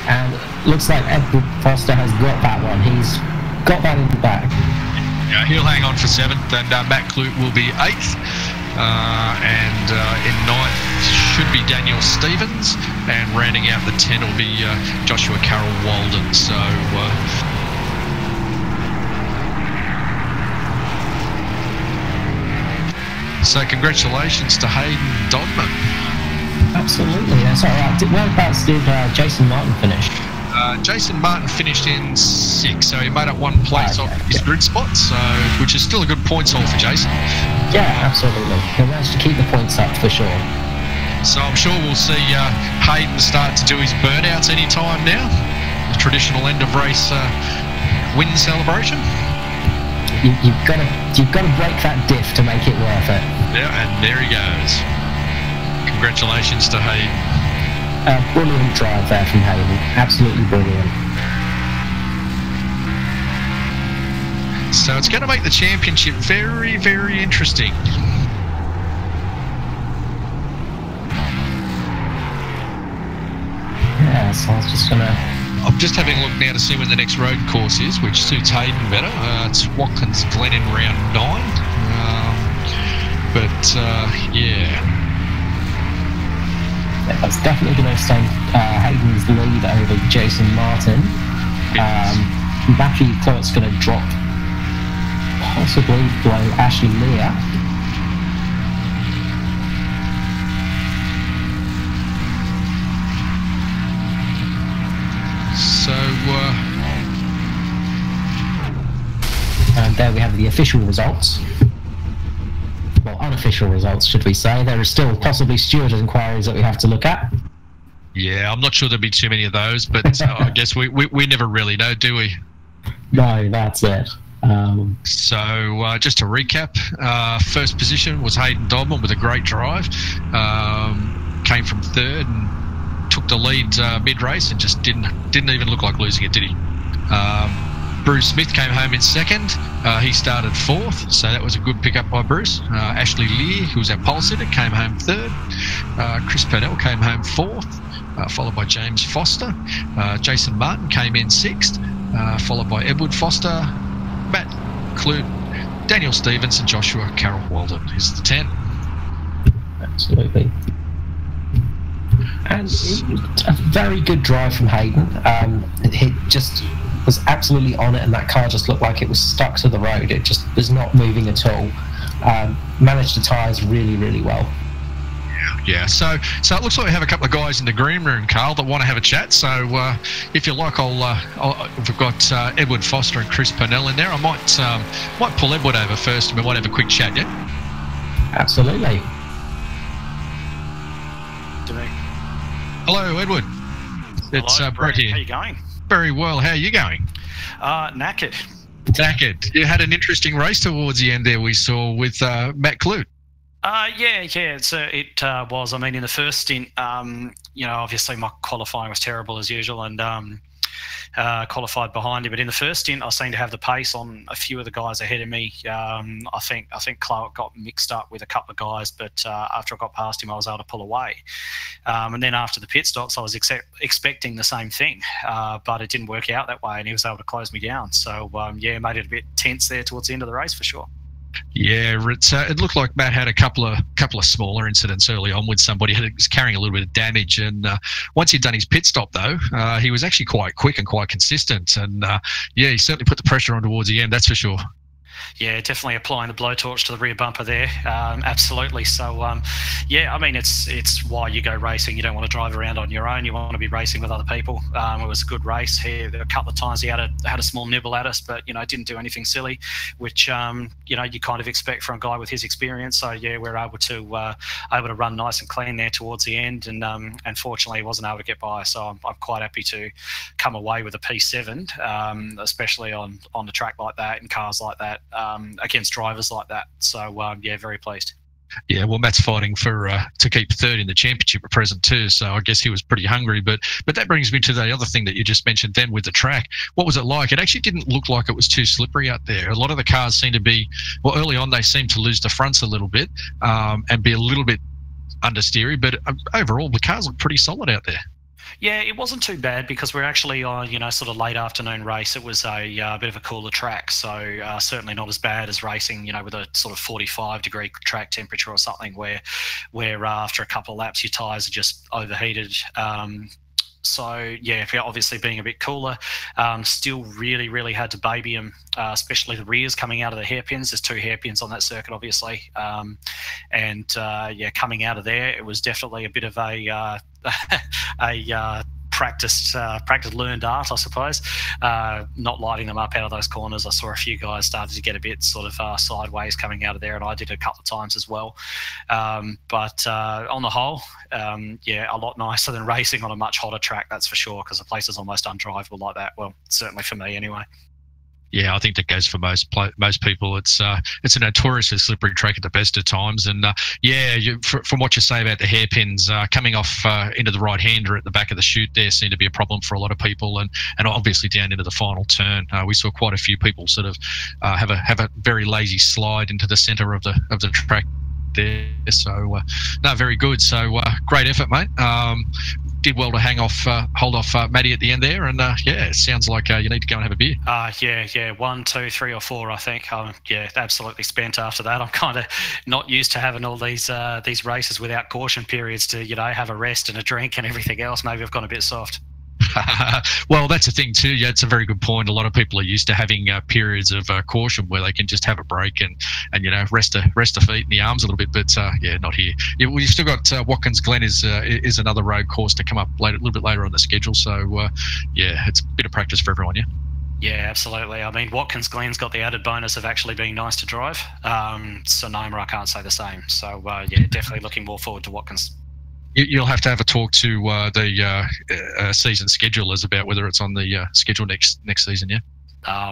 And looks like Edward Foster has got that one. He's got that in the back. Yeah, he'll hang on for 7th, and Matt Clute will be 8th. And in 9th should be Daniel Stevens, and rounding out the 10 will be Joshua Carroll Walden. So congratulations to Hayden Dodman. Absolutely, that's all right. Whereabouts did Jason Martin finish? Jason Martin finished in 6th, so he made up 1 place off his grid spot, so which is still a good points haul for Jason. Yeah, absolutely. He managed to keep the points up for sure. So I'm sure we'll see Hayden start to do his burnouts any time now. The traditional end of race win celebration. You've got to break that diff to make it worth it. Yeah, and there he goes. Congratulations to Hayden. Brilliant drive there from Hayden. Absolutely brilliant. So it's going to make the championship very, very interesting. Yeah, so I was just going to... I'm just having a look now to see when the next road course is, which suits Hayden better. It's Watkins Glen in round 9. Yeah. That's definitely going to extend Hayden's lead over Jason Martin. Yes. Matthew Clerk's going to drop possibly below Ashley Lear. So, and there we have the official results. Well, unofficial results, should we say. There are still possibly steward inquiries that we have to look at. Yeah, I'm not sure there'll be too many of those, but I guess we never really know, do we? No, that's it. So just to recap, first position was Hayden Dodman with a great drive. Came from 3rd and took the lead mid-race and just didn't even look like losing it, did he? Bruce Smith came home in 2nd. He started 4th, so that was a good pickup by Bruce. Ashley Lear, who was our pole sitter, came home 3rd. Chris Purnell came home 4th, followed by James Foster. Jason Martin came in 6th, followed by Edward Foster, Matt Clute, Daniel Stevens, and Joshua Carroll Walden is the 10. Absolutely. And a very good drive from Hayden. He just was absolutely on it, and that car just looked like it was stuck to the road. It just was not moving at all. Managed the tyres really, really well. Yeah, so it looks like we have a couple of guys in the green room, Carl, that want to have a chat. So if you like, we've got Edward Foster and Chris Purnell in there. I might pull Edward over first, and we might have a quick chat. Yeah. Absolutely. Hello, Edward. It's Brett here. How you going? Very well. How are you going? Knackered. Knackered. You had an interesting race towards the end there. We saw with Matt Clute. Yeah. So it was. I mean, in the first stint, obviously my qualifying was terrible as usual, and qualified behind him. But in the first stint, I seemed to have the pace on a few of the guys ahead of me. I think Clark got mixed up with a couple of guys, but after I got past him, I was able to pull away. And then after the pit stops, I was expecting the same thing, but it didn't work out that way, and he was able to close me down. So made it a bit tense there towards the end of the race for sure. Yeah, it looked like Matt had a couple of smaller incidents early on with somebody who was carrying a little bit of damage, and once he'd done his pit stop though, he was actually quite quick and quite consistent, and he certainly put the pressure on towards the end, that's for sure. Yeah, definitely applying the blowtorch to the rear bumper there. Absolutely. So, I mean, it's why you go racing. You don't want to drive around on your own. You want to be racing with other people. It was a good race here. There were a couple of times he had a small nibble at us, but, didn't do anything silly, which, you kind of expect from a guy with his experience. So, yeah, we're able to run nice and clean there towards the end. And unfortunately, he wasn't able to get by. So I'm quite happy to come away with a P7, especially on the track like that and cars like that. Against drivers like that. So, very pleased. Yeah, well, Matt's fighting to keep third in the championship at present too, so I guess he was pretty hungry. But that brings me to the other thing that you just mentioned then with the track. What was it like? It actually didn't look like it was too slippery out there. A lot of the cars seemed to be, well, early on they seemed to lose the fronts a little bit and be a little bit understeery, but overall the cars look pretty solid out there. Yeah, it wasn't too bad because we're actually on, sort of late afternoon race. It was a bit of a cooler track, so certainly not as bad as racing, with a sort of 45-degree track temperature or something where after a couple of laps your tyres are just overheated. So, yeah, obviously being a bit cooler, still really, really had to baby them, especially the rears coming out of the hairpins. There's 2 hairpins on that circuit, obviously. Coming out of there, it was definitely a bit of a practiced learned art, I suppose. Not lighting them up out of those corners. I saw a few guys started to get a bit sort of sideways coming out of there, and I did a couple of times as well. But on the whole, a lot nicer than racing on a much hotter track, that's for sure, because the place is almost undrivable like that. Well, certainly for me anyway. Yeah, I think that goes for most people. It's a notoriously slippery track at the best of times, and from what you say about the hairpins coming off into the right-hander at the back of the chute, there seemed to be a problem for a lot of people, and obviously down into the final turn, we saw quite a few people sort of have a very lazy slide into the centre of the track there. So no, very good. So great effort, mate. Did well to hold off Matty at the end there, and it sounds like you need to go and have a beer. 1, 2, 3 or 4, I think. Absolutely spent after that. I'm kind of not used to having all these races without caution periods to have a rest and a drink and everything else. Maybe I've gone a bit soft. Well, that's the thing too. Yeah, it's a very good point. A lot of people are used to having periods of caution where they can just have a break and rest the feet and the arms a little bit. But not here. You've still got Watkins Glen is another road course to come up a little bit later on the schedule. So it's a bit of practice for everyone. Yeah. Yeah, absolutely. I mean, Watkins Glen's got the added bonus of actually being nice to drive. Sonoma, I can't say the same. So definitely looking more forward to Watkins. You'll have to have a talk to the season schedulers about whether it's on the schedule next season, yeah?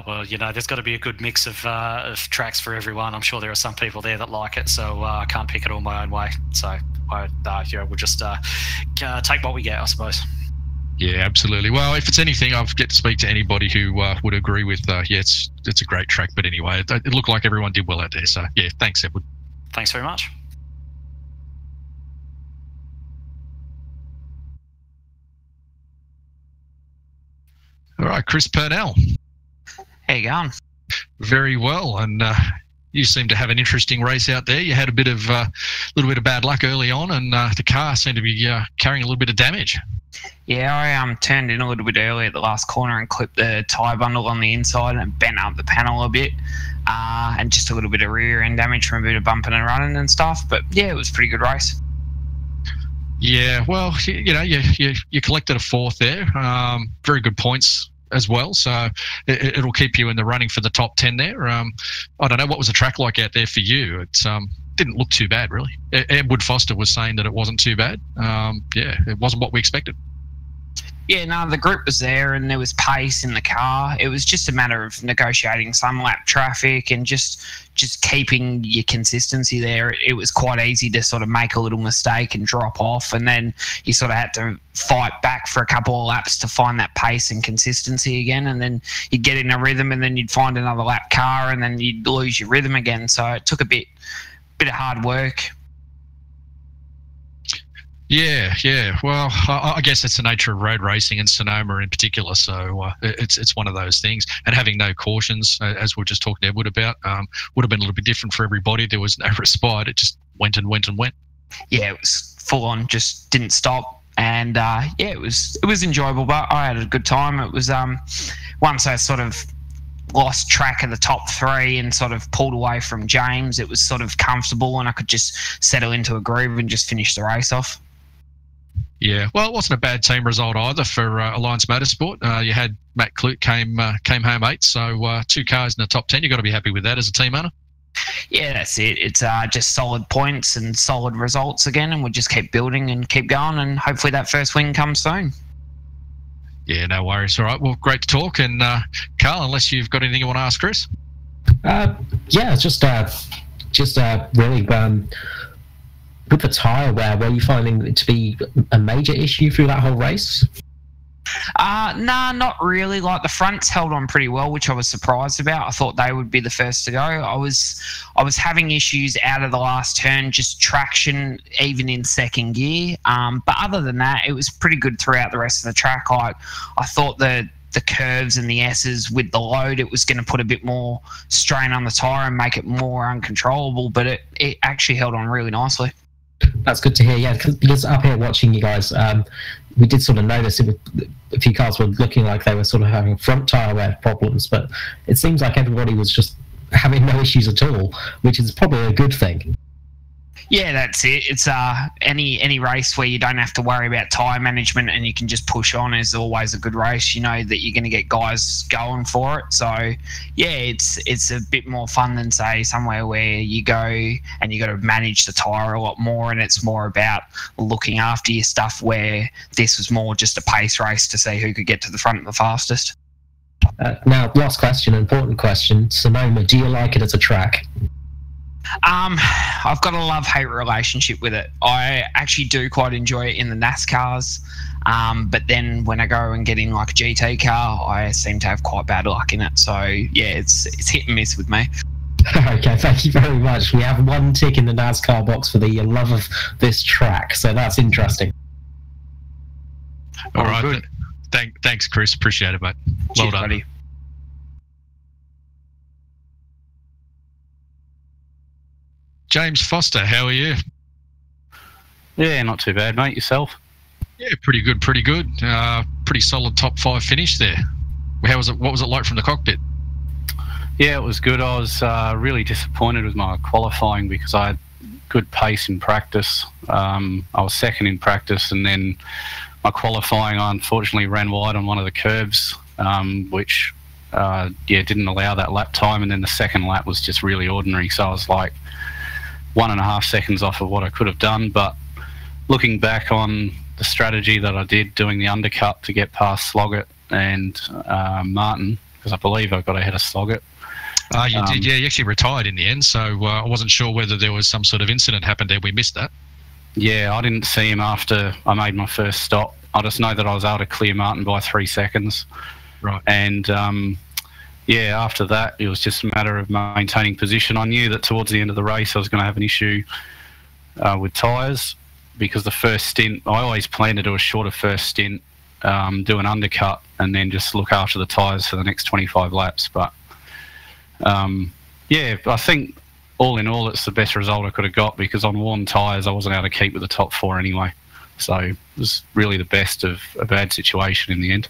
Well, there's got to be a good mix of tracks for everyone. I'm sure there are some people there that like it, so I can't pick it all my own way. So we'll just take what we get, I suppose. Yeah, absolutely. Well, if it's anything, I've get to speak to anybody who would agree with, it's a great track. But anyway, it looked like everyone did well out there. So, yeah, thanks, Edward. Thanks very much. All right, Chris Purnell. How you going? Very well, and you seem to have an interesting race out there. You had a little bit of bad luck early on, and the car seemed to be carrying a little bit of damage. Yeah, I turned in a little bit early at the last corner and clipped the tyre bundle on the inside and bent up the panel a bit, and just a little bit of rear end damage from a bit of bumping and running and stuff. But yeah, it was a pretty good race. Yeah, well, you collected a 4th there. Very good points as well, so it'll keep you in the running for the top 10 there. I don't know, what was the track like out there for you? It didn't look too bad, really. Edward Foster was saying that it wasn't too bad. It wasn't what we expected. Yeah, no, the group was there and there was pace in the car. It was just a matter of negotiating some lap traffic and just keeping your consistency there. It was quite easy to sort of make a little mistake and drop off, and then you sort of had to fight back for a couple of laps to find that pace and consistency again, and then you'd get in a rhythm and then you'd find another lap car and then you'd lose your rhythm again. So it took a bit of hard work. Yeah. Well, I guess it's the nature of road racing and Sonoma in particular. So it's one of those things. And having no cautions, as we were just talking to Edward about, would have been a little bit different for everybody. There was no respite. It just went and went and went. Yeah, it was full on, just didn't stop. And it was enjoyable, but I had a good time. It was once I sort of lost track of the top 3 and sort of pulled away from James, it was sort of comfortable and I could just settle into a groove and just finish the race off. Yeah, well, it wasn't a bad team result either for Alliance Motorsport. You had Matt Clute came home 8th, so 2 cars in the top 10. You've got to be happy with that as a team owner. Yeah, that's it. It's just solid points and solid results again, and we'll just keep building and keep going, and hopefully that first win comes soon. Yeah, no worries. All right, well, great to talk. And Carl, unless you've got anything you want to ask Chris? Just really... with the tyre wear, were you finding it to be a major issue through that whole race? Nah, not really. Like, the fronts held on pretty well, which I was surprised about. I thought they would be the first to go. I was having issues out of the last turn, just traction, even in second gear. But other than that, it was pretty good throughout the rest of the track. I thought the curves and the S's with the load, it was going to put a bit more strain on the tyre and make it more uncontrollable, but it actually held on really nicely. That's good to hear, yeah, because up here watching you guys, we did sort of notice a few cars were looking like they were sort of having front tyre wear problems, but it seems like everybody was just having no issues at all, which is probably a good thing. Yeah, that's it. It's any race where you don't have to worry about tyre management and you can just push on is always a good race. You know that you're going to get guys going for it. So, yeah, it's a bit more fun than, say, somewhere where you go and you got to manage the tyre a lot more, and it's more about looking after your stuff, where this was more just a pace race to see who could get to the front the fastest. Now, last question, important question. Sonoma, do you like it as a track? I've got a love-hate relationship with it. I actually do quite enjoy it in the NASCARs, but then when I go and get in like a GT car, I seem to have quite bad luck in it. So yeah, it's hit and miss with me. Okay, thank you very much. We have one tick in the NASCAR box for the love of this track, so that's interesting. All right, good. Thanks, Chris. Appreciate it, mate. Well done, buddy. James Foster, how are you? Yeah, not too bad, mate. Yourself? Yeah, pretty good, pretty good. Pretty solid top 5 finish there. How was it? What was it like from the cockpit? Yeah, it was good. I was really disappointed with my qualifying because I had good pace in practice. I was second in practice, and then my qualifying, I unfortunately ran wide on one of the curbs, which didn't allow that lap time, and then the second lap was just really ordinary. So I was like 1.5 seconds off of what I could have done. But looking back on the strategy that I did, doing the undercut to get past Sloggett and Martin, because I believe I got ahead of Sloggett. You did, yeah. You actually retired in the end, so I wasn't sure whether there was some sort of incident happened there. We missed that. Yeah, I didn't see him after I made my first stop. I just know that I was able to clear Martin by 3 seconds. Right. And after that, it was just a matter of maintaining position. I knew that towards the end of the race, I was going to have an issue with tyres, because the first stint, I always plan to do a shorter first stint, do an undercut, and then just look after the tyres for the next 25 laps. But I think all in all, it's the best result I could have got, because on worn tyres, I wasn't able to keep with the top 4 anyway. So it was really the best of a bad situation in the end.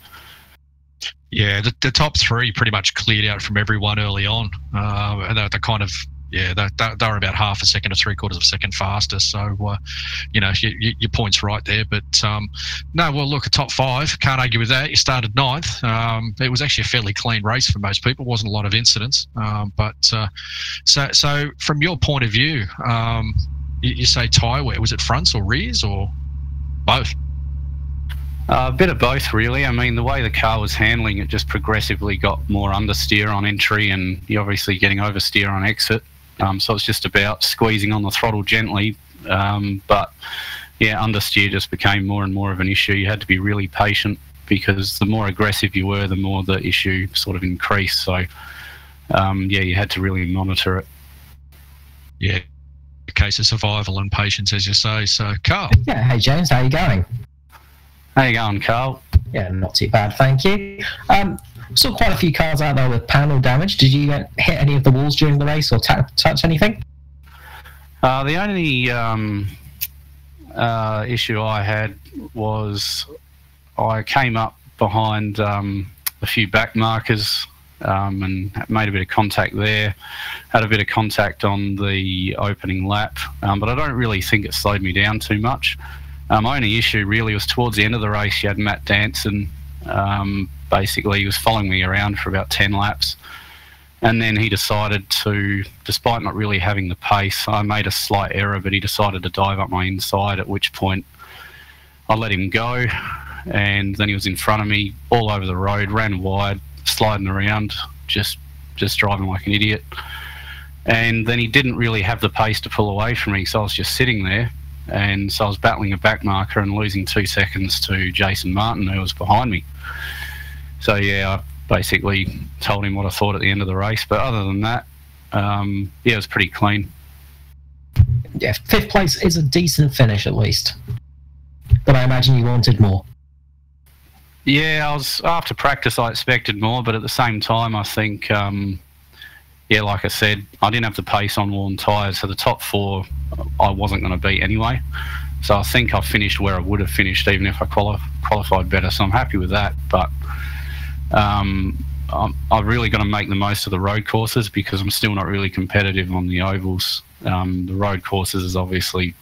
Yeah, the top 3 pretty much cleared out from everyone early on, and they're kind of, they were about half a second to 3/4 of a second faster. So, your point's right there. But look, a top 5, can't argue with that. You started 9th. It was actually a fairly clean race for most people. Wasn't a lot of incidents. So from your point of view, you say tyre wear, was it fronts or rears or both? A bit of both, really. I mean, the way the car was handling, it just progressively got more understeer on entry, and you're obviously getting oversteer on exit. So it's just about squeezing on the throttle gently. But understeer just became more and more of an issue. You had to be really patient, because the more aggressive you were, the more the issue sort of increased. So, you had to really monitor it. Yeah, a case of survival and patience, as you say. So, Carl. Yeah, hey, James, how you going? How you going, Carl? Yeah, not too bad, thank you. Saw quite a few cars out there with panel damage. Did you hit any of the walls during the race or touch anything? The only issue I had was I came up behind a few back markers and made a bit of contact there. Had a bit of contact on the opening lap, but I don't really think it slowed me down too much. My only issue really was towards the end of the race. You had Matt Danson. Basically, he was following me around for about 10 laps. And then he decided to, despite not really having the pace, I made a slight error, but he decided to dive up my inside, at which point I let him go. And then he was in front of me all over the road, ran wide, sliding around, just driving like an idiot. And then he didn't really have the pace to pull away from me, so I was just sitting there. and so I was battling a back marker and losing 2 seconds to Jason Martin, who was behind me. So yeah, I basically told him what I thought at the end of the race, but other than that, yeah, it was pretty clean. Yeah, 5th place is a decent finish at least, but I imagine you wanted more. Yeah, after practice I expected more, but at the same time I think, yeah, like I said, I didn't have the pace on worn tyres, so the top 4 I wasn't going to beat anyway. So I think I finished where I would have finished even if I qualified better, so I'm happy with that. But I've really got to make the most of the road courses because I'm still not really competitive on the ovals. The road courses is obviously,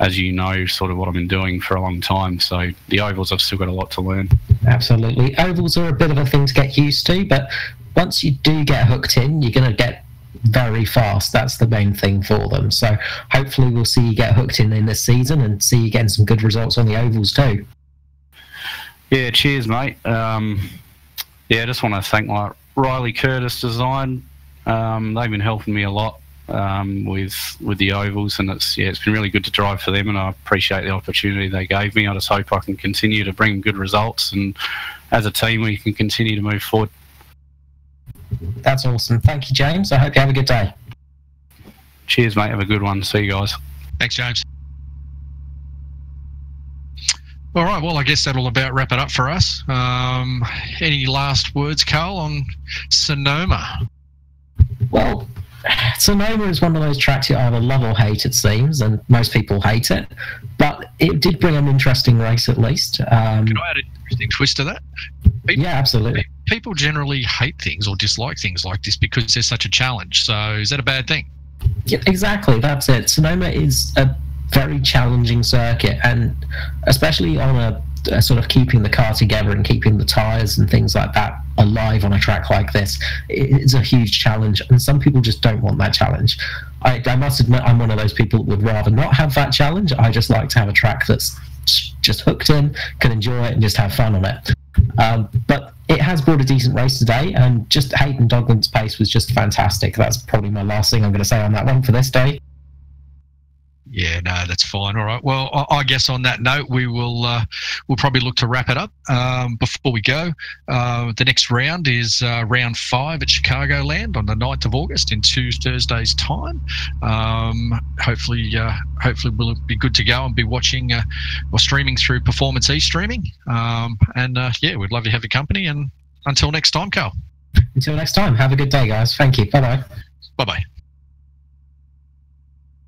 as you know, sort of what I've been doing for a long time. So the ovals, I've still got a lot to learn. Absolutely. Ovals are a bit of a thing to get used to, but once you do get hooked in, you're going to get very fast. That's the main thing for them. So hopefully we'll see you get hooked in this season and see you getting some good results on the ovals too. Yeah, cheers, mate. Yeah, I just want to thank Riley Curtis Design. They've been helping me a lot with the ovals, and it's been really good to drive for them, and I appreciate the opportunity they gave me. I just hope I can continue to bring good results, and as a team we can continue to move forward. That's awesome. Thank you, James. I hope you have a good day. Cheers, mate. Have a good one. See you guys. Thanks, James. All right, well, I guess that'll about wrap it up for us. Any last words, Carl, on Sonoma? Well, Sonoma is one of those tracks you either love or hate, it seems, and most people hate it. But it did bring an interesting race, at least. Can I add an interesting twist to that? Yeah, absolutely. People generally hate things or dislike things like this because they're such a challenge. So is that a bad thing? Yeah, exactly. That's it. Sonoma is a very challenging circuit, and especially on a sort of keeping the car together and keeping the tyres and things like that alive on a track like this, it's a huge challenge, and some people just don't want that challenge. I must admit I'm one of those people that would rather not have that challenge. I just like to have a track that's just hooked in, can enjoy it and just have fun on it. But it has brought a decent race today, and just Hayden Dogman's pace was just fantastic. That's probably my last thing I'm going to say on that one for this day. Yeah, no, that's fine. All right. Well, I guess on that note, we'll probably look to wrap it up. Before we go, the next round is round 5 at Chicagoland on the 9th of August in 2 Thursdays' time. Hopefully we'll be good to go and be watching or streaming through Performance e-streaming. Yeah, we'd love to have your company. And until next time, Carl. Until next time, have a good day, guys. Thank you. Bye-bye. Bye-bye.